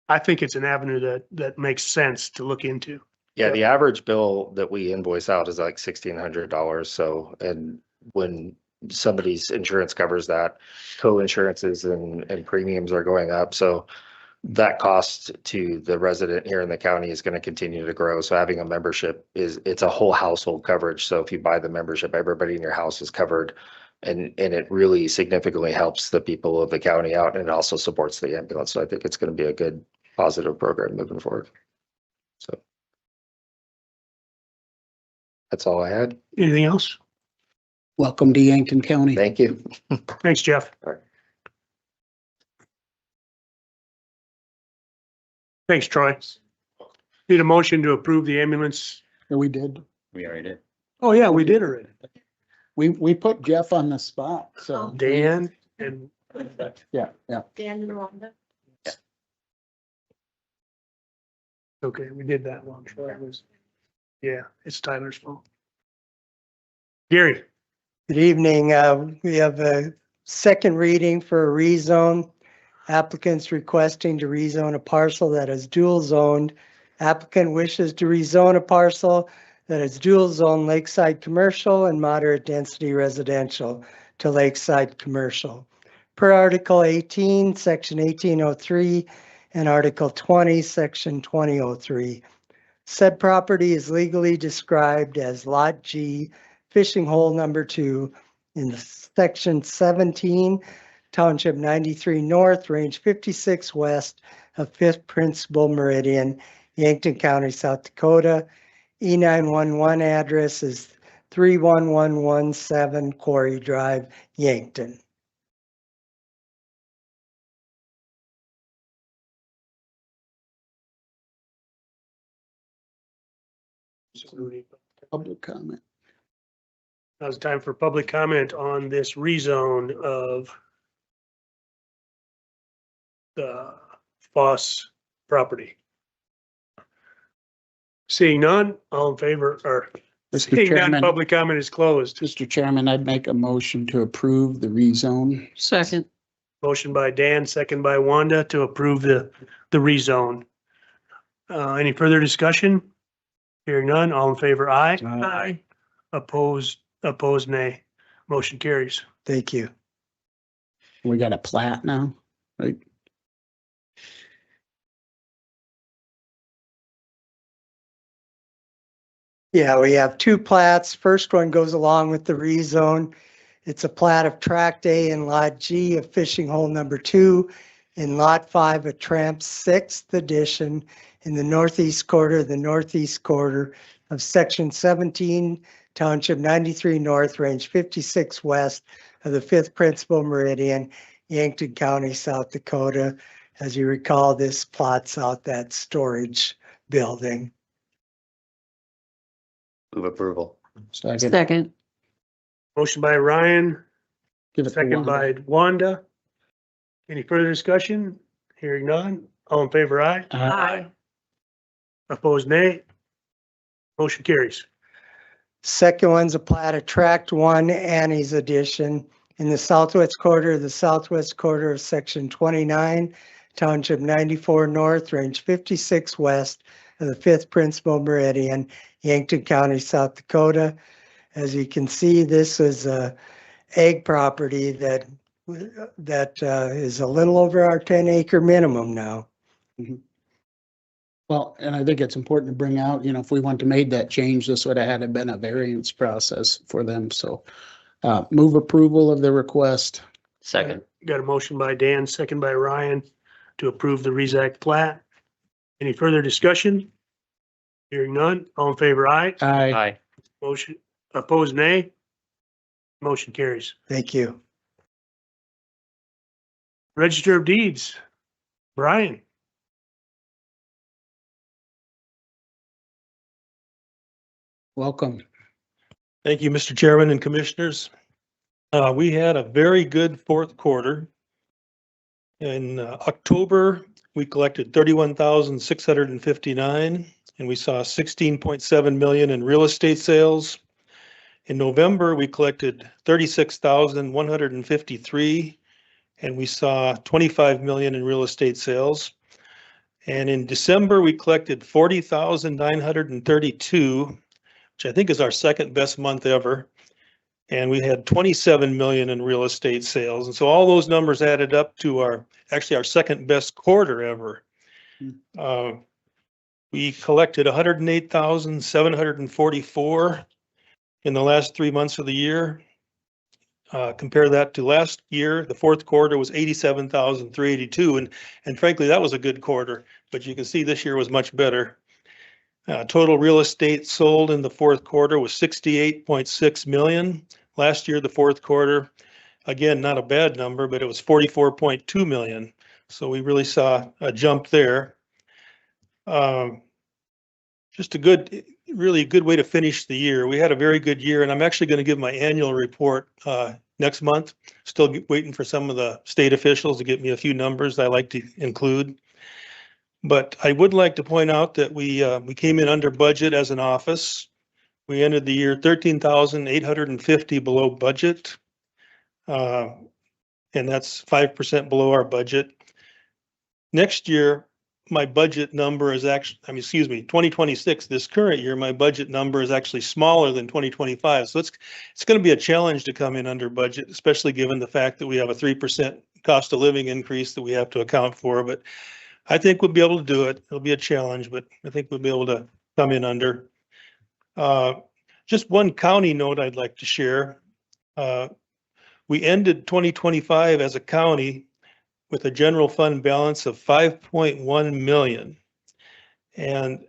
I think it's an avenue that makes sense to look into. Yeah, the average bill that we invoice out is like $1,600. So, and when somebody's insurance covers that, co-insurances and premiums are going up. So that cost to the resident here in the county is going to continue to grow. So having a membership it's a whole household coverage. So if you buy the membership, everybody in your house is covered. And it really significantly helps the people of the county out, and it also supports the ambulance. So I think it's going to be a good, positive program moving forward. So that's all I had. Anything else? Welcome to Yankton County. Thank you. Thanks, Jeff. All right. Thanks, Troy. Need a motion to approve the ambulance. Yeah, we did. We already did. Oh, yeah, we did already. We put Jeff on the spot, so. Dan and Yeah. Dan and Rhonda. okay, we did that one. Troy was, yeah, it's Tyler's fault. Gary, Good evening. We have a second reading for a rezone. Applicants requesting to rezone a parcel that is dual zoned. Applicant wishes to rezone a parcel that is dual zone lakeside commercial and moderate density residential to lakeside commercial. Per Article 18, Section 1803, and Article 20, Section 2003. Said property is legally described as Lot G, fishing hole number 2 in Section 17, Township 93 North, Range 56 West of 5th Principal Meridian, Yankton County, South Dakota. E911 address is 31117 Quarry Drive, Yankton. Public comment. now's the time for public comment on this rezone of the Foss property. Seeing none, all in favor, or Mr. seeing none, Chairman, public comment is closed. Mr. Chairman, I'd make a motion to approve the rezone. Second. Motion by Dan, second by Wanda to approve the rezone. Any further discussion? Hearing none, all in favor, aye. Aye. Opposed, nay. Motion carries. Thank you. We got a plat now, right? Yeah, we have two plats. First one goes along with the rezone. It's a plat of Tract A and Lot G of fishing hole number 2 in Lot 5 of Tramp's 6th edition in the northeast quarter of Section 17, Township 93 North, Range 56 West of the 5th Principal Meridian, Yankton County, South Dakota. As you recall, this plots out that storage building. Move approval. Second. Motion by Ryan, Give it to second Wanda. by Wanda. Any further discussion? Hearing none, all in favor, aye. Aye. Opposed, nay. Motion carries. Second one's a plat of Tract 1, Annie's addition in the southwest quarter of Section 29, Township 94 North, Range 56 West of the 5th Principal Meridian, Yankton County, South Dakota. As you can see, this is a ag property that is a little over our 10-acre minimum now. Well, and I think it's important to bring out, if we want to made that change, this would have had to been a variance process for them. So move approval of the request. Second. Got a motion by Dan, second by Ryan to approve the Rezac plat. Any further discussion? Hearing none. All in favor, aye. Aye. Aye. Motion, opposed, nay. Motion carries. Thank you. Register of Deeds. Brian. Welcome. Thank you, Mr. Chairman and Commissioners. We had a very good fourth quarter. In October, we collected 31,659, and we saw 16.7 million in real estate sales. In November, we collected 36,153, and we saw 25 million in real estate sales. And in December, we collected 40,932, which I think is our second best month ever. And we had 27 million in real estate sales. And so all those numbers added up to our second best quarter ever. We collected 108,744 in the last 3 months of the year. Compare that to last year, the fourth quarter was 87,382. And frankly, that was a good quarter, but you can see this year was much better. Total real estate sold in the fourth quarter was 68.6 million. Last year, the fourth quarter, again, not a bad number, but it was 44.2 million. So we really saw a jump there. Just really a good way to finish the year. We had a very good year, and I'm actually going to give my annual report next month. Still waiting for some of the state officials to get me a few numbers I like to include. But I would like to point out that we came in under budget as an office. We ended the year 13,850 below budget. And that's 5% below our budget. Next year, my budget number is actually, 2026, this current year, my budget number is actually smaller than 2025. So it's going to be a challenge to come in under budget, especially given the fact that we have a 3% cost of living increase that we have to account for. But I think we'll be able to do it. It'll be a challenge, but I think we'll be able to come in under. Just one county note I'd like to share. We ended 2025 as a county with a general fund balance of 5.1 million. And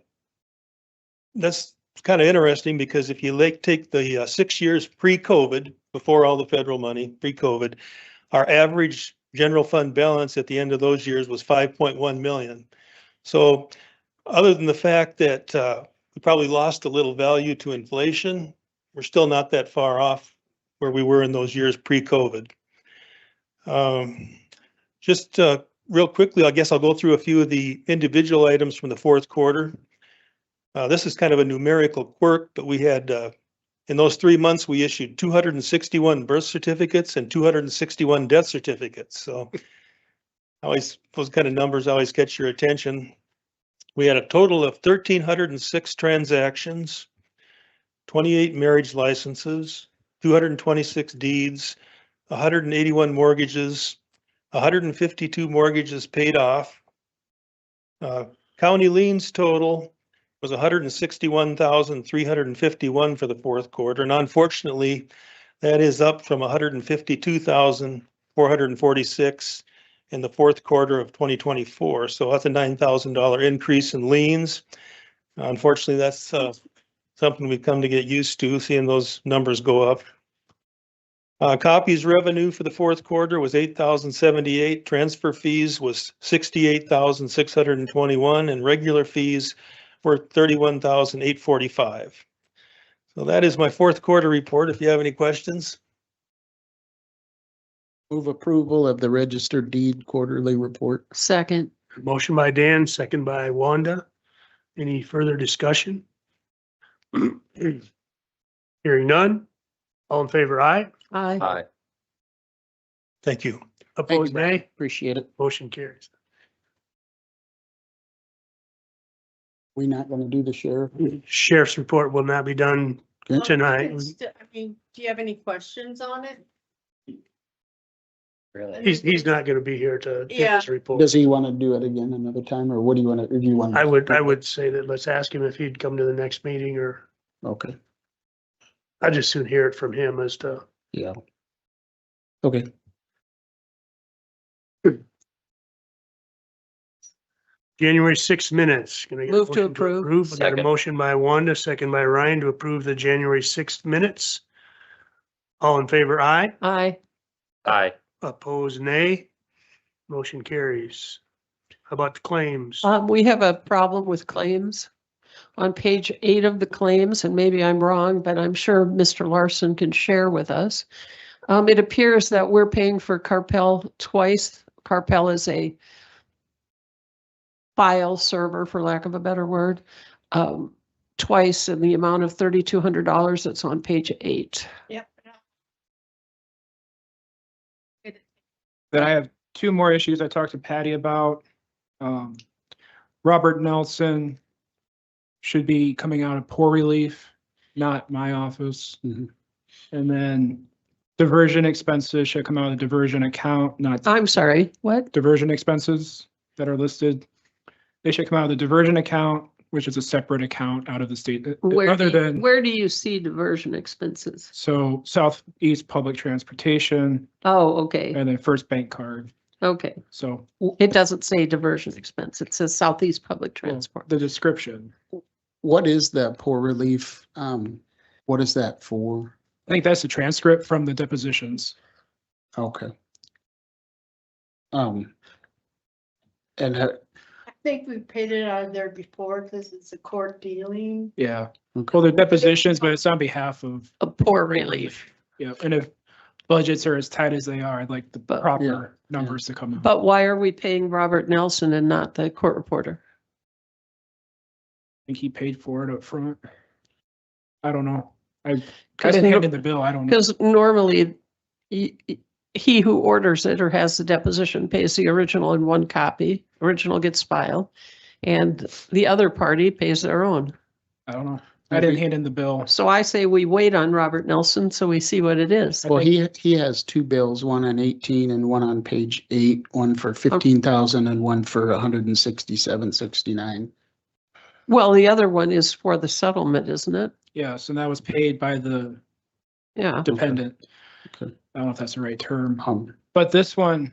that's kind of interesting because if you take the 6 years pre-COVID, before all the federal money, pre-COVID, our average general fund balance at the end of those years was 5.1 million. So other than the fact that we probably lost a little value to inflation, we're still not that far off where we were in those years pre-COVID. Just real quickly, I guess I'll go through a few of the individual items from the fourth quarter. This is kind of a numerical quirk, but we had, in those 3 months, we issued 261 birth certificates and 261 death certificates. So those kind of numbers always catch your attention. We had a total of 1,306 transactions, 28 marriage licenses, 226 deeds, 181 mortgages, 152 mortgages paid off. County liens total was 161,351 for the fourth quarter. And unfortunately, that is up from 152,446 in the fourth quarter of 2024. So that's a $9,000 increase in liens. Unfortunately, that's something we've come to get used to, seeing those numbers go up. Copies revenue for the fourth quarter was 8,078. Transfer fees was 68,621, and regular fees were 31,845. So that is my fourth quarter report. If you have any questions. Move approval of the registered deed quarterly report. Second. Motion by Dan, second by Wanda. Any further discussion? Hearing none. All in favor, aye. Aye. Aye. Thank you. Thank you, Opposed, Brad. nay. Appreciate it. Motion carries. We not gonna do the sheriff? Sheriff's report will not be done tonight. I mean, do you have any questions on it? Really? He's not gonna be here to give Yeah. his report. Does he wanna do it again another time, or what do you wanna, do you wanna? I would say that let's ask him if he'd come to the next meeting, or Okay, I'd just soon hear it from him as to. yeah. Okay, January 6 minutes. Can I get a Move to motion approve. I got a Second. motion by Wanda, second by Ryan to approve the January 6th minutes. All in favor, aye. Aye. Aye. Opposed, nay. Motion carries. How about the claims? We have a problem with claims. On page 8 of the claims, and maybe I'm wrong, but I'm sure Mr. Larson can share with us. It appears that we're paying for Carpel twice. Carpel is a file server, for lack of a better word, twice in the amount of $3,200 that's on page 8. Yep. Then I have two more issues I talked to Patty about. Robert Nelson should be coming out of poor relief, not my office. Mhm. And then diversion expenses should come out of the diversion account, not I'm sorry, what? diversion expenses that are listed. They should come out of the diversion account, which is a separate account out of the state, other than, Where do you see diversion expenses? so Southeast Public Transportation Oh, okay, and then First Bank Card. okay. So It doesn't say diversion expense. It says Southeast Public Transport. the description, what is that poor relief? What is that for? I think that's the transcript from the depositions. Okay. And I think we paid it out of there before because it's a court dealing. Yeah. okay. Well, they're depositions, but it's on behalf of, A poor relief. yeah, and if budgets are as tight as they are, I'd like the But- proper Yeah. numbers to come out. But why are we paying Robert Nelson and not the court reporter? I think he paid for it up front. I don't know. I 'Cause didn't no- hand in the bill. I don't know. Because normally he who orders it or has the deposition pays the original in one copy, original gets filed, and the other party pays their own. I don't know. I didn't hand in the bill. So I say we wait on Robert Nelson so we see what it is. Well, he has two bills, one on 18 and one on page 8, one for 15,000 and one for 167.69. Well, the other one is for the settlement, isn't it? Yes, and that was paid by the Yeah. dependent. Okay. I don't know if that's the right term, Um, but this one,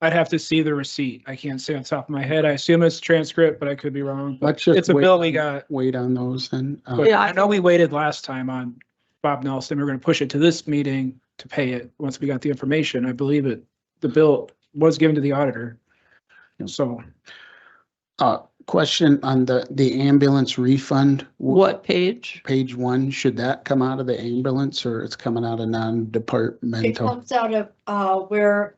I'd have to see the receipt. I can't say on top of my head. I assume it's transcript, but I could be wrong. But Let's just it's a wait bill we on- got. Wait on those then. But Yeah, I know we waited last time on Bob Nelson. We're gonna push it to this meeting to pay it once we got the information. I believe the bill was given to the auditor. So Question on the ambulance refund. What page? Page 1, should that come out of the ambulance or it's coming out of It non-departmental? comes out of where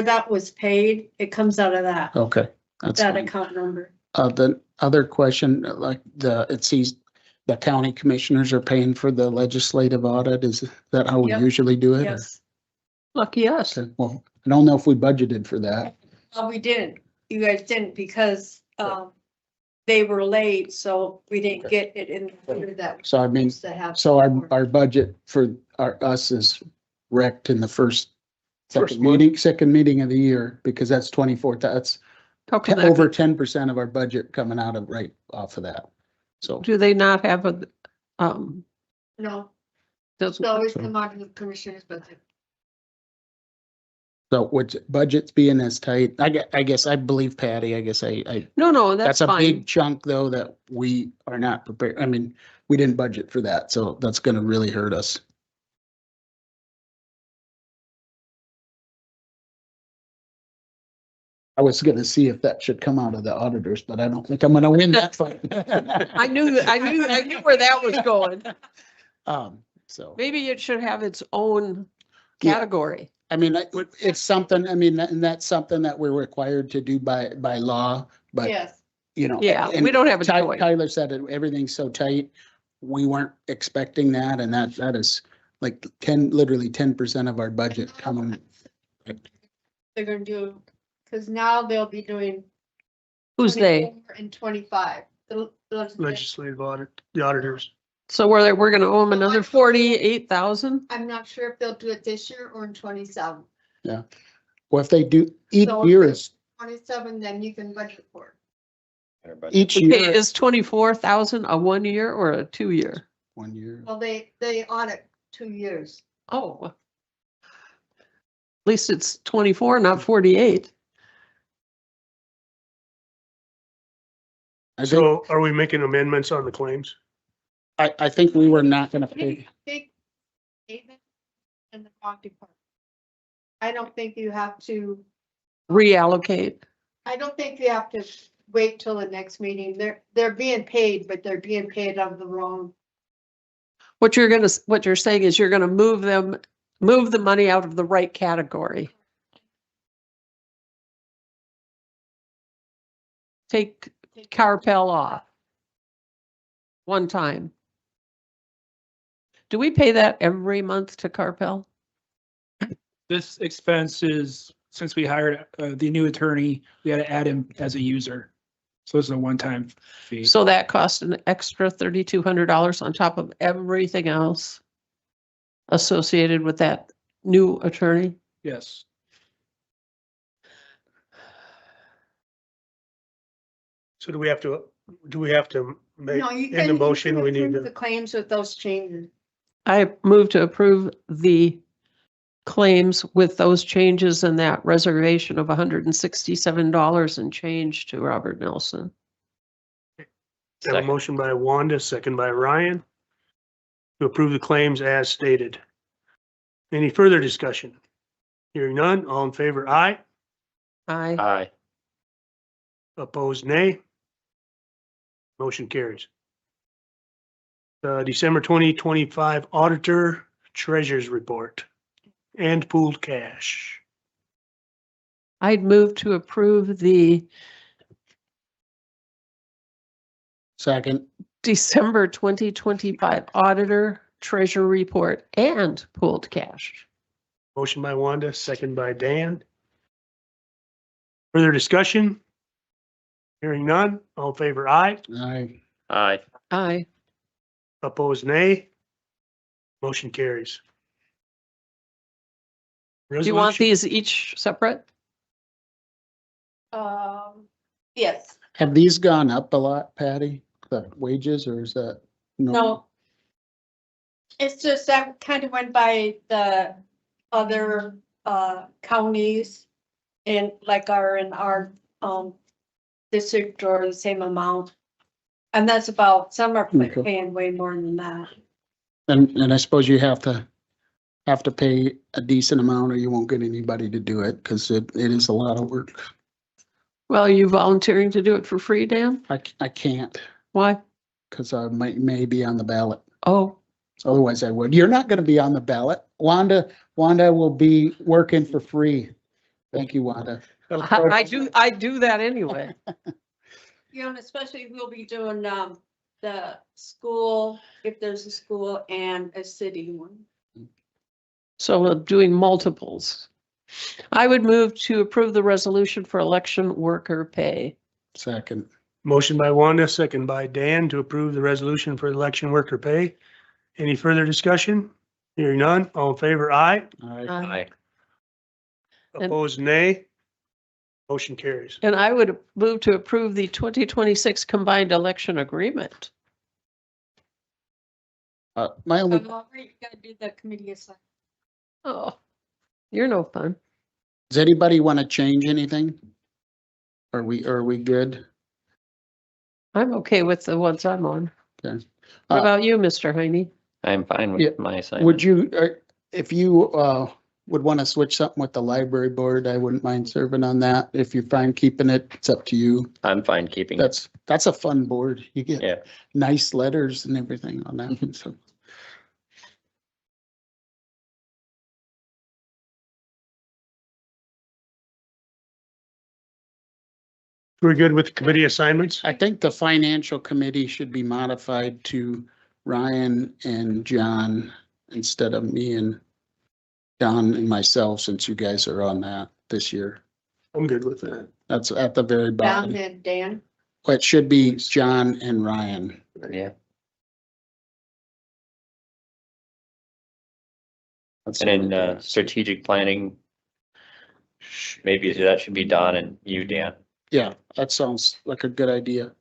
that was paid. It comes out of that, Okay, that's that fine. account number. The other question, like it sees the county commissioners are paying for the legislative audit. Is that how we Yep. usually do it? or- Yes. Lucky us. Okay, well, I don't know if we budgeted for that. Well, we didn't. You guys didn't because they were late, so we didn't get it in the that. So I mean, to have. so our budget for us is wrecked in the second meeting of the year, because that's 24, that's How can that over be? 10% of our budget coming out of right off of that. So, Do they not have a, No, doesn't, it's always come out of the commissioner's budget. so which budget's being as tight, I guess I believe Patty, I guess I, no, that's that's a fine. big chunk though that we are not prepared. I mean, we didn't budget for that, so that's gonna really hurt us. I was gonna see if that should come out of the auditors, but I don't think I'm gonna win that fight. I knew where that was going. So, Maybe it should have its own Yeah. category. I mean, it's something, I mean, and that's something that we're required to do by law, but Yes, you know. Yeah, and we don't have a Ty- choice. Tyler said it, everything's so tight. We weren't expecting that, and that is like literally 10% of our budget coming. They're gonna do, because now they'll be doing. Who's they? 24 And 25. Legislative audit, the auditors. So we're gonna owe them another 48,000? I'm not sure if they'll do it this year or in 27. Well, if they do, each So year if is, 27, then you can budget for it. each Okay, year is 24,000 a 1 year or a 2 year? 1 year. Well, they audit 2 years. Oh. At least it's 24, not 48. I think, So are we making amendments on the claims? I think we were not gonna pay. Big statement in the dog department. I don't think you have to, Reallocate. I don't think you have to wait till the next meeting. They're being paid, but they're being paid out of the wrong. What you're saying is you're gonna move the money out of the right category. Take Carpel off. One time. Do we pay that every month to Carpel? This expense is, since we hired the new attorney, we had to add him as a user. So it's a one-time fee. So that cost an extra $3,200 on top of everything else associated with that new attorney? Yes. So do we have to make, No, you in the can motion, we need approve the to, claims with those changes. I move to approve the claims with those changes and that reservation of $167 and change to Robert Nelson. have a Second. motion by Wanda, second by Ryan to approve the claims as stated. Any further discussion? Hearing none, all in favor, aye. Aye. Aye. Opposed, nay. Motion carries. December 2025 Auditor Treasurer's Report and pooled cash. I'd move to approve the Second, December 2025 Auditor Treasurer Report and pooled cash. Motion by Wanda, second by Dan. Further discussion? Hearing none, all in favor, aye. I, Aye. Aye. Opposed, nay. Motion carries. Do you want Resolution- these each separate? Yes, have these gone up a lot, Patty, the wages, or is that? no. It's just that kind of went by the other counties and like in our district or the same amount. And that's about, some are Okay. paying way more than that. And I suppose you have to pay a decent amount or you won't get anybody to do it, because it is a lot of work. Well, are you volunteering to do it for free, Dan? I can't, Why? because I may be on the ballot. Oh, Otherwise I would. You're not gonna be on the ballot. Wanda will be working for free. Thank you, Wanda. I do that anyway. You know, and especially if we'll be doing the school, if there's a school and a city one. So we're doing multiples. I would move to approve the resolution for election worker pay. Second, Motion by Wanda, second by Dan to approve the resolution for election worker pay. Any further discussion? Hearing none, all in favor, aye. I, Aye. And- Opposed, nay. Motion carries. And I would move to approve the 2026 combined election agreement. my only, You gotta do the committee assignment. Oh, you're no fun. does anybody want to change anything? Are we good? I'm okay with the ones I'm on. Okay. What about you, Mr. Heine? I'm fine Yeah. with my assignment. Would you, if you would want to switch something with the library board, I wouldn't mind serving on that. If you're fine keeping it, it's up to you. I'm fine keeping it. That's a fun board. You Yeah. get nice letters and everything on that one, so. We're good with committee assignments? I think the financial committee should be modified to Ryan and John instead of me and John and myself, since you guys are on that this year. I'm good with that. That's at the very Down bottom. and Dan. It should be John and Ryan. Yeah. That's And what in it is. strategic planning, maybe that should be Don and you, Dan. Yeah, that sounds like a good idea.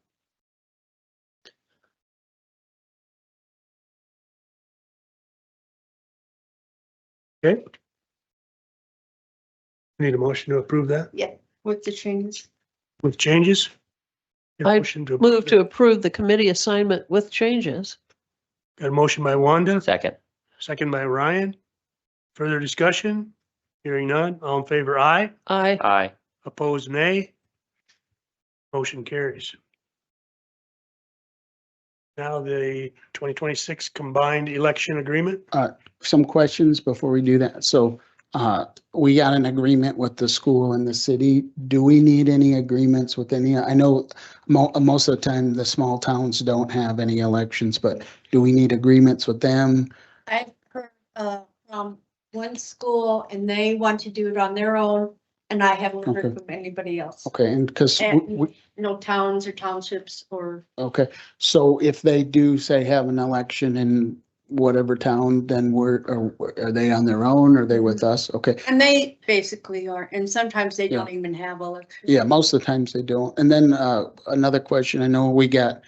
Okay. Need a motion to approve that Yeah, with the changes. with changes? Get a I motion to Move approve to that. approve the committee assignment with changes. Got a motion by Wanda, Second. second by Ryan. Further discussion? Hearing none. All in favor, aye. I, Aye. Opposed, nay. Motion carries. Now the 2026 combined election agreement. Some questions before we do that. So we got an agreement with the school and the city. Do we need any agreements with any? I know most of the time the small towns don't have any elections, but do we need agreements with them? I've heard, from one school and they want to do it on their own, and I haven't heard Okay. from anybody else. Okay, and because And no towns or townships or, okay, so if they do say have an election in whatever town, then are they on their own? Are they with us? Okay, and they basically are, and sometimes they don't even have elections. yeah, most of the times they don't. And then another question, I know we got,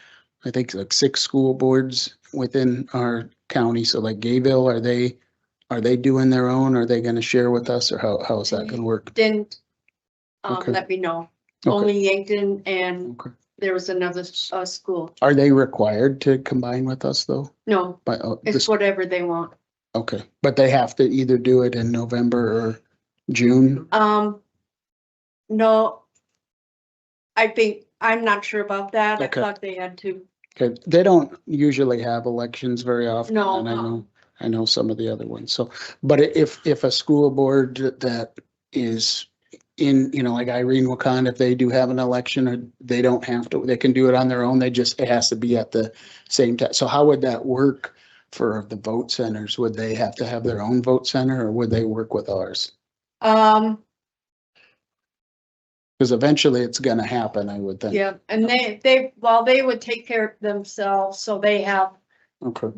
I think like 6 school boards within our county. So like Gayville, are they doing their own? Are they gonna share with us, or how is that gonna work? Didn't, Okay. let me know. Okay. Only Yankton and Okay. there was another, school. Are they required to combine with us though? No, But it's whatever they want. okay, but they have to either do it in November or June? No. I think, I'm not sure about that. I Okay. thought they had to. Okay, they don't usually have elections very often. No, And I know some of the other ones. So, but if a school board that is in, like Irene Wakan, if they do have an election, or they don't have to, they can do it on their own. It has to be at the same time. So how would that work for the vote centers? Would they have to have their own vote center, or would they work with ours? Because eventually it's gonna happen, I would think. Yeah, and they would take care of themselves, so they have, Okay,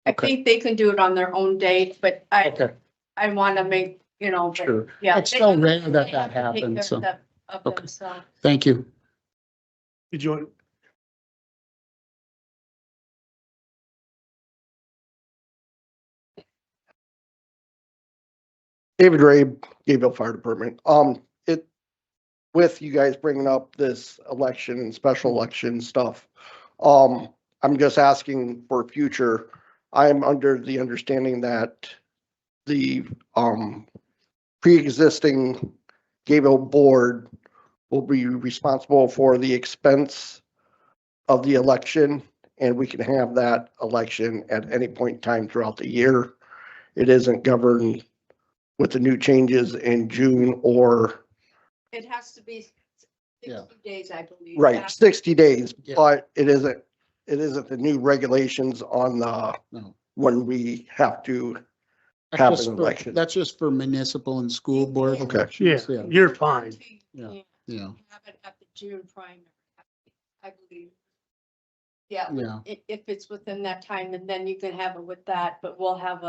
I think they can do it on their own date, but okay, I want to make, but sure. yeah. It's they- so rare they that have that to take happens, care so, of okay. themselves. Thank you. Did you want? David Ray, Gayville Fire Department. With you guys bringing up this election and special election stuff, I'm just asking for future. I am under the understanding that the, pre-existing Gayville board will be responsible for the expense of the election, and we can have that election at any point in time throughout the year. It isn't governed with the new changes in June or, It has to be Yeah. 60 days, I believe. right, 60 days, Yeah. but it isn't the new regulations on the, No. when we have to That's have just an for- election. That's just for municipal and school board. Okay. elections, Yeah, you're fine. Yeah. Yeah, Have it at the June primary, I believe. Yeah, yeah. if it's within that time, and then you can have it with that, but we'll have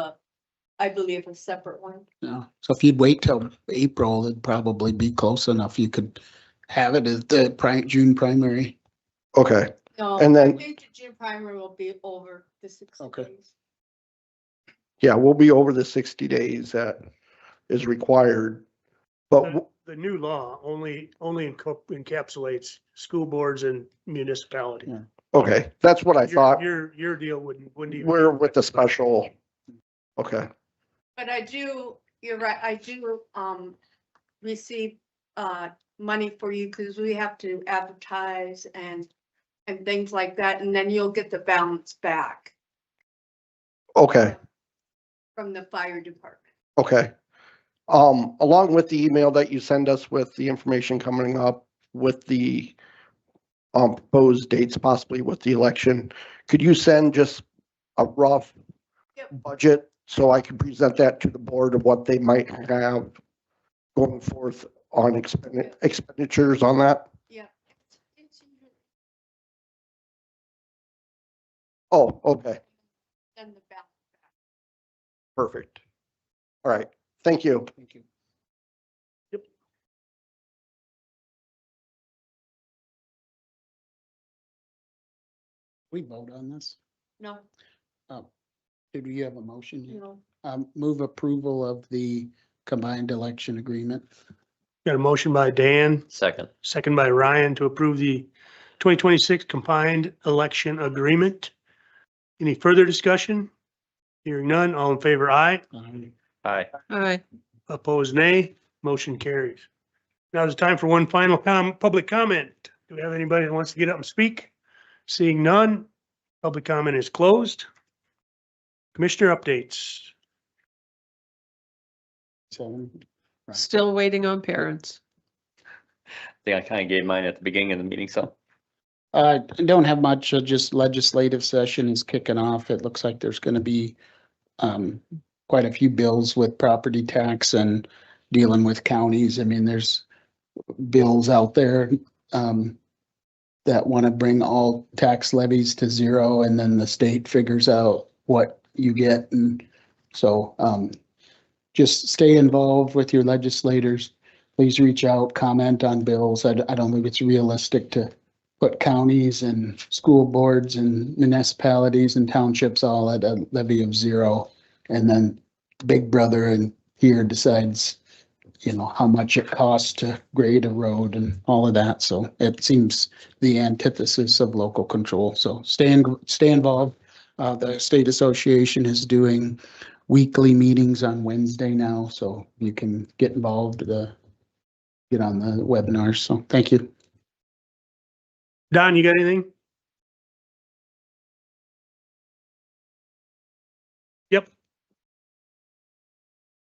I believe a separate one. Yeah, so if you'd wait till April, it'd probably be close enough. You could have it at the June primary. Okay, No, And then- I think the June primary will be over the 60 Okay. days. yeah, we'll be over the 60 days that is required. But, The new law only encapsulates school boards and municipality. Yeah. okay, that's what I thought. Your deal wouldn't even. We're with the special, okay, But you're right, I do, receive, money for you, because we have to advertise and things like that, and then you'll get the balance back okay, from the fire department. okay. Along with the email that you send us with the information coming up with the proposed dates, possibly with the election, could you send just a rough budget so I can present that to the board of what they might have going forth on expenditures on that? Yeah. Oh, okay, And the back. perfect. All right, thank you. Thank you. We vote on this? No, Oh, did we have a motion? yet? no. Move approval of the combined election agreement. Got a motion by Dan, Second. second by Ryan to approve the 2026 combined election agreement. Any further discussion? Hearing none, all in favor, aye. Aye. Aye. Opposed, nay. Motion carries. Now it's time for one final public comment. Do we have anybody that wants to get up and speak? Seeing none, public comment is closed. Commissioner updates. So, right. Still waiting on parents. I think I kind of gave mine at the beginning of the meeting, so. I don't have much, just legislative session is kicking off. It looks like there's gonna be quite a few bills with property tax and dealing with counties. I mean, there's bills out there that want to bring all tax levies to zero, and then the state figures out what you get. And so just stay involved with your legislators. Please reach out, comment on bills. I don't think it's realistic to put counties and school boards and municipalities and townships all at a levy of zero. And then Big Brother and here decides, how much it costs to grade a road and all of that. So it seems the antithesis of local control. So stay involved. The state association is doing weekly meetings on Wednesday now, so you can get involved, get on the webinars. So thank you. Don, you got anything? Yep.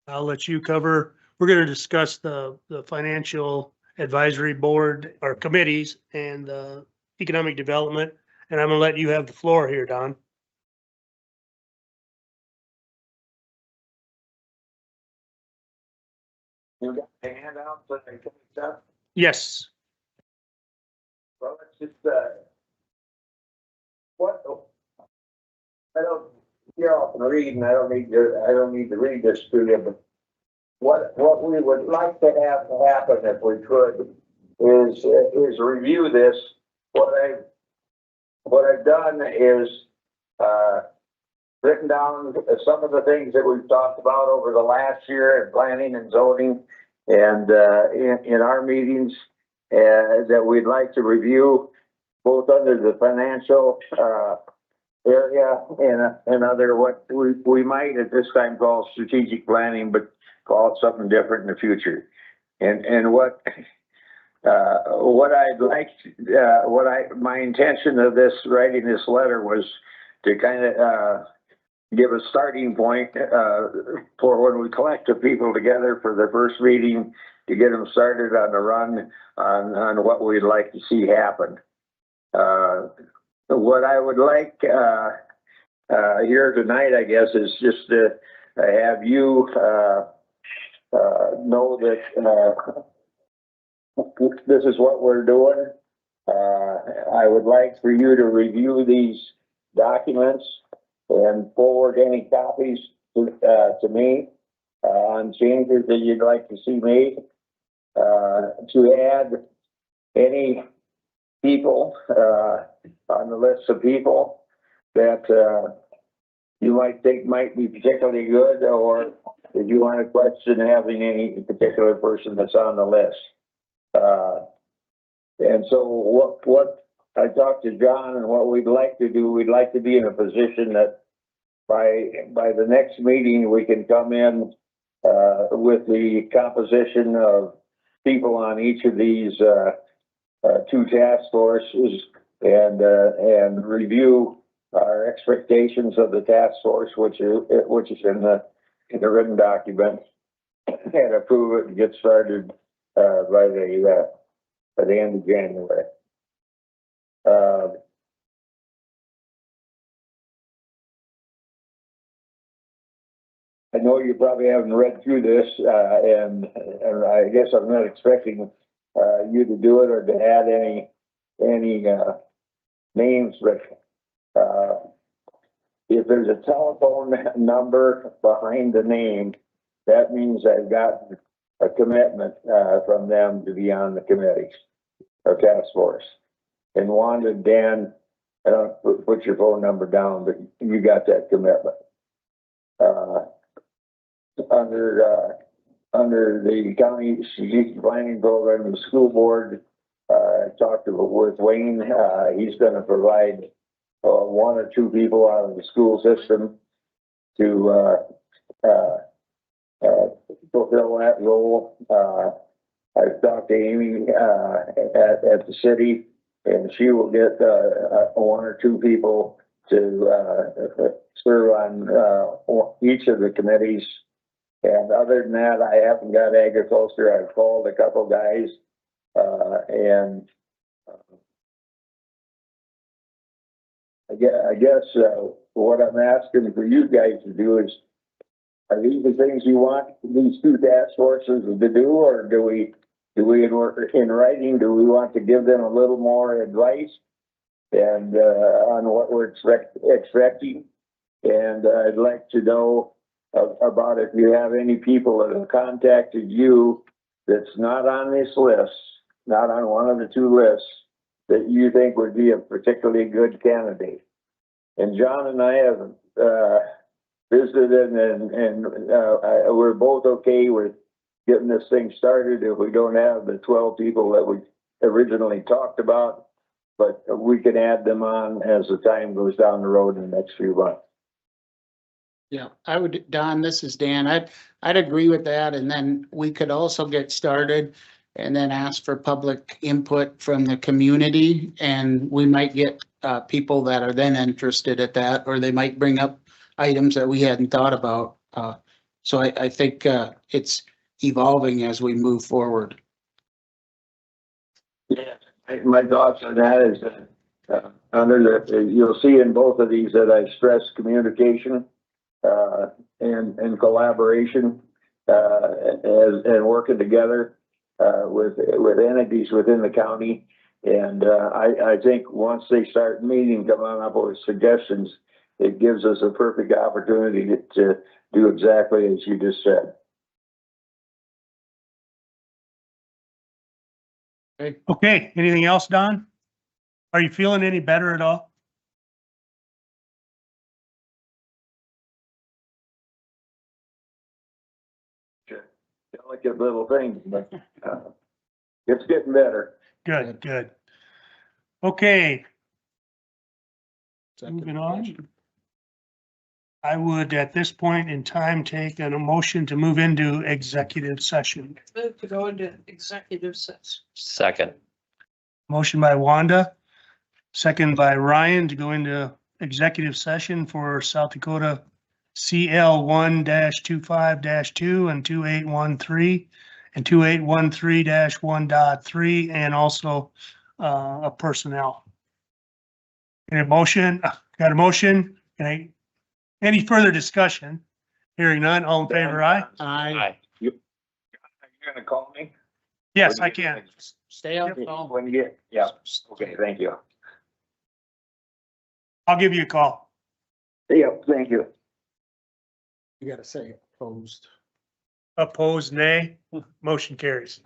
I'll let you cover. We're going to discuss the financial advisory board or committees and the economic development. And I'm going to let you have the floor here, Don. You got the handouts that I can accept? Yes. Well, it's just, what, I don't, you're off and reading, I don't need to read this to you, but what we would like to have happen if we could is review this. What I've done is, written down some of the things that we've talked about over the last year in planning and zoning and, in our meetings, that we'd like to review both under the financial, area and other what we might at this time call strategic planning, but call it something different in the future. And what I'd like, my intention of this, writing this letter was to kind of, give a starting point, for when we collect the people together for the first meeting to get them started on the run on what we'd like to see happen. What I would like, here tonight, I guess, is just to have you, know that, this is what we're doing. I would like for you to review these documents and forward any copies to me on changes that you'd like to see made. To add any people on the list of people that you might think might be particularly good, or if you want to question having any particular person that's on the list. And so what I talked to John and what we'd like to do, we'd like to be in a position that by the next meeting, we can come in with the composition of people on each of these two task forces and review our expectations of the task force, which is in the written document. and approve it and get started, by the end of January. I know you probably haven't read through this, and I guess I'm not expecting, you to do it or to add any, names, but, if there's a telephone number behind the name, that means I've got a commitment, from them to be on the committee or task force. And Wanda, Dan, put your phone number down, but you got that commitment. Under the county strategic planning program, the school board, talked with Wayne, he's gonna provide one or two people out of the school system to fulfill that role. I've talked to Amy at the city, and she will get one or two people to serve on each of the committees. And other than that, I haven't got agriculture. I've called a couple guys, and I guess what I'm asking for you guys to do is, are these the things you want these two task forces to do, or do we in writing, do we want to give them a little more advice and on what we're expecting? And I'd like to know about if you have any people that have contacted you that's not on this list, not on one of the two lists, that you think would be a particularly good candidate. And John and I have visited, and we're both okay with getting this thing started if we don't have the 12 people that we originally talked about, but we can add them on as the time goes down the road in the next few months. Yeah, I would, Don, this is Dan. I'd agree with that. And then we could also get started and then ask for public input from the community. And we might get people that are then interested at that, or they might bring up items that we hadn't thought about. So I think it's evolving as we move forward. Yeah, my thoughts on that is that you'll see in both of these that I stress communication and collaboration and working together with entities within the county. And I think once they start meeting, coming up with suggestions, it gives us a perfect opportunity to do exactly as you just said. Okay, anything else, Don? Are you feeling any better at all? Delicate little things, but it's getting better. Good, good. Okay, Second moving on. question. I would at this point in time take a motion to move into executive session. Move to go into executive session. Second. Motion by Wanda, second by Ryan to go into executive session for South Dakota CL 1-25-2 and 2813 and 2813-1.3, and also a personnel. Got a motion? Any further discussion? Hearing none, all in favor, aye? Aye. You're gonna call me? Yes, I can. Stay on the phone. When you get, yeah, okay, thank you. I'll give you a call. Yeah, thank you. You gotta say opposed. Opposed, nay. Motion carries.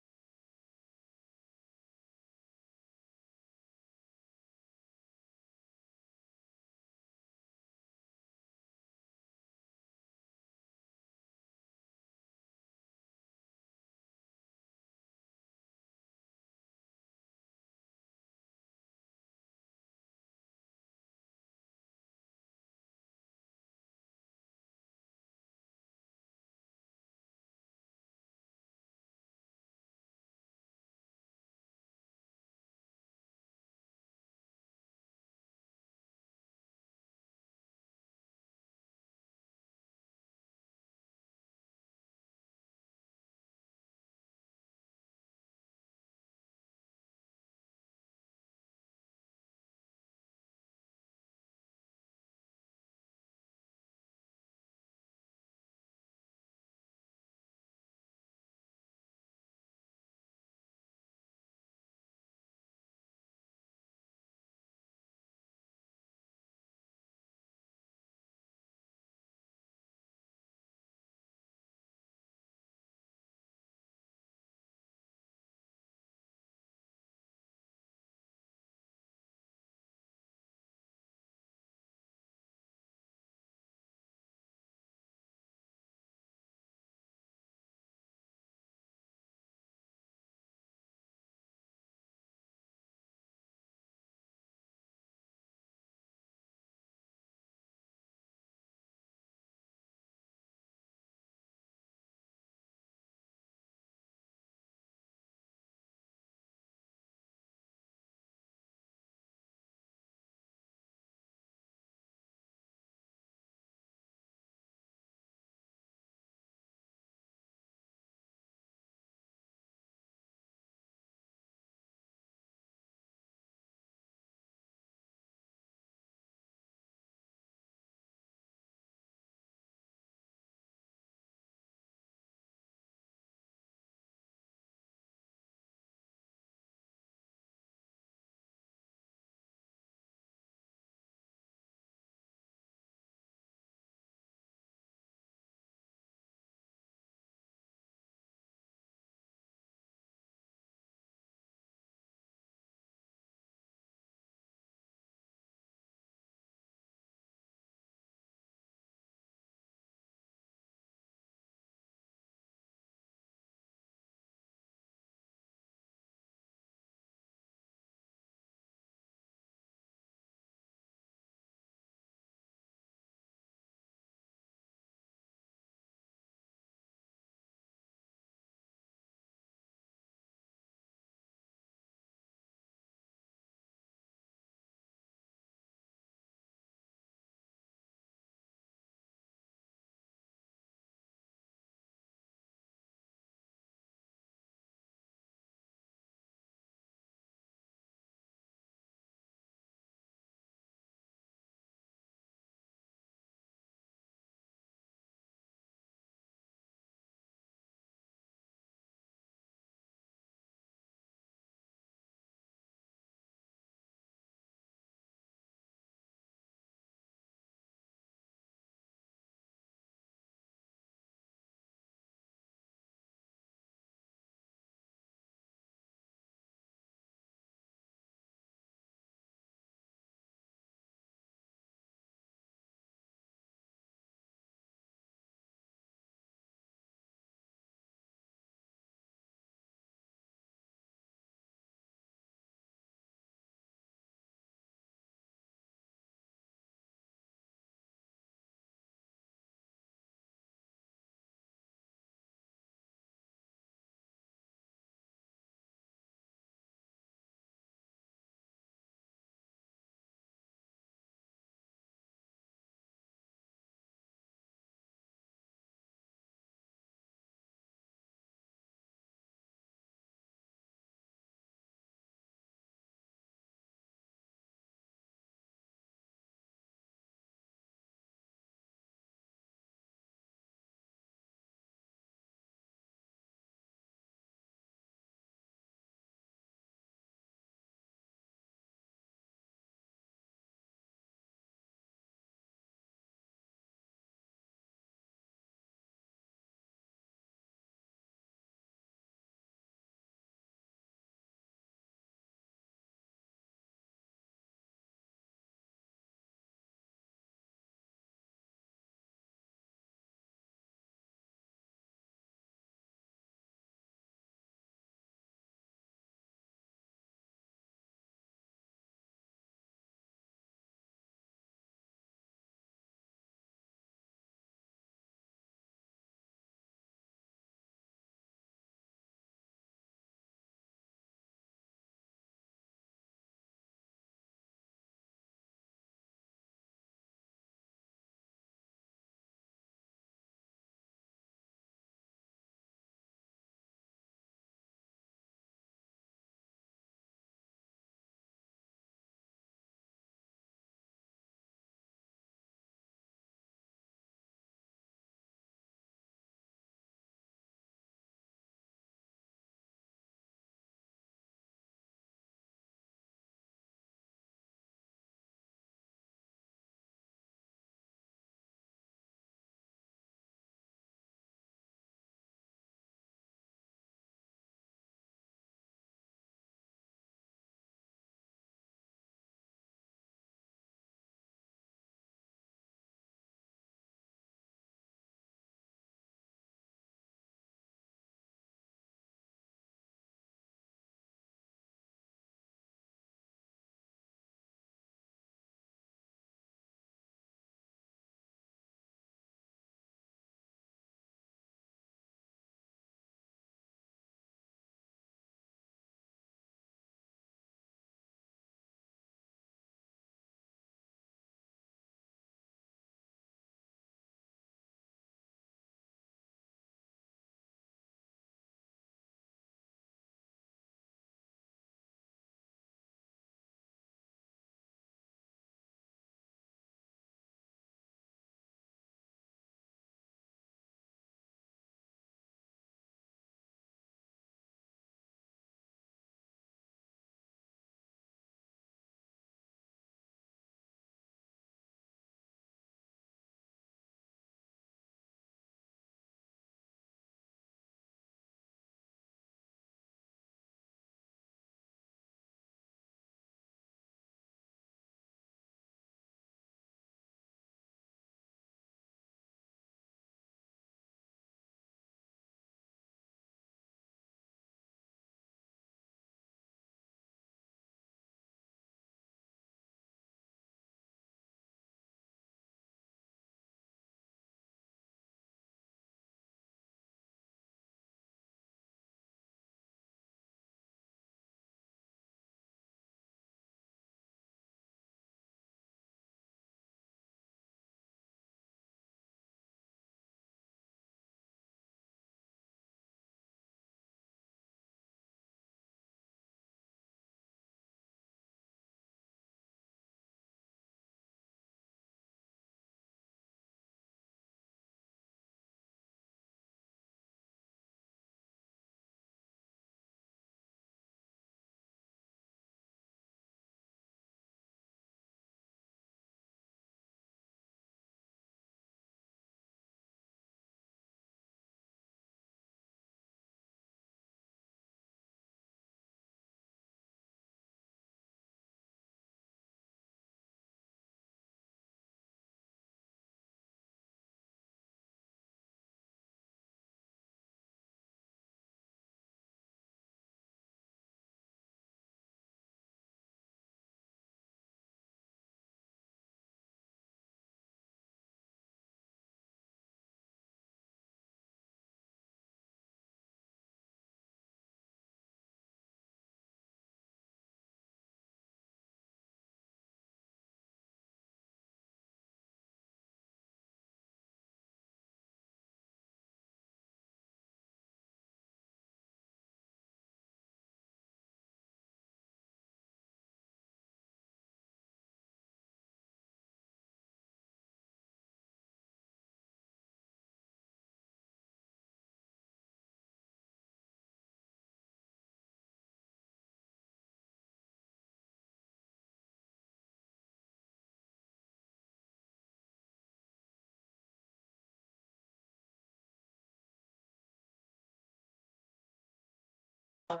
Did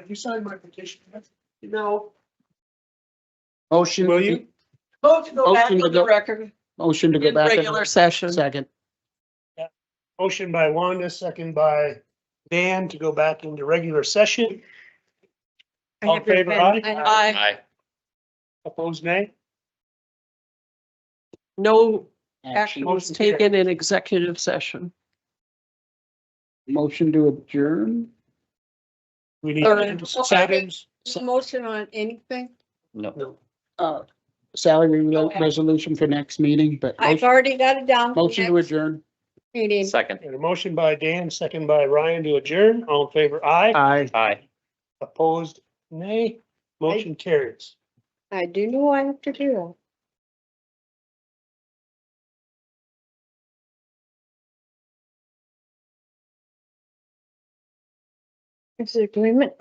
you sign my petition? No. Motion. Will you? Vote to go back Motion to in the go- record Motion to go in back. in regular session. Second. Motion by Wanda, second by Dan to go back into regular session. All in favor, aye? Aye. Opposed, nay? No action was Motion taken in executive session. Motion to adjourn. We need Or- items. Motion on anything? No. Salary resolution for next meeting, but I've already got it down. for motion to next adjourn. Meeting. Second. And a motion by Dan, second by Ryan to adjourn. All in favor, aye? Aye. Aye. Opposed, nay? Motion carries. I do know I have to do. This is agreement.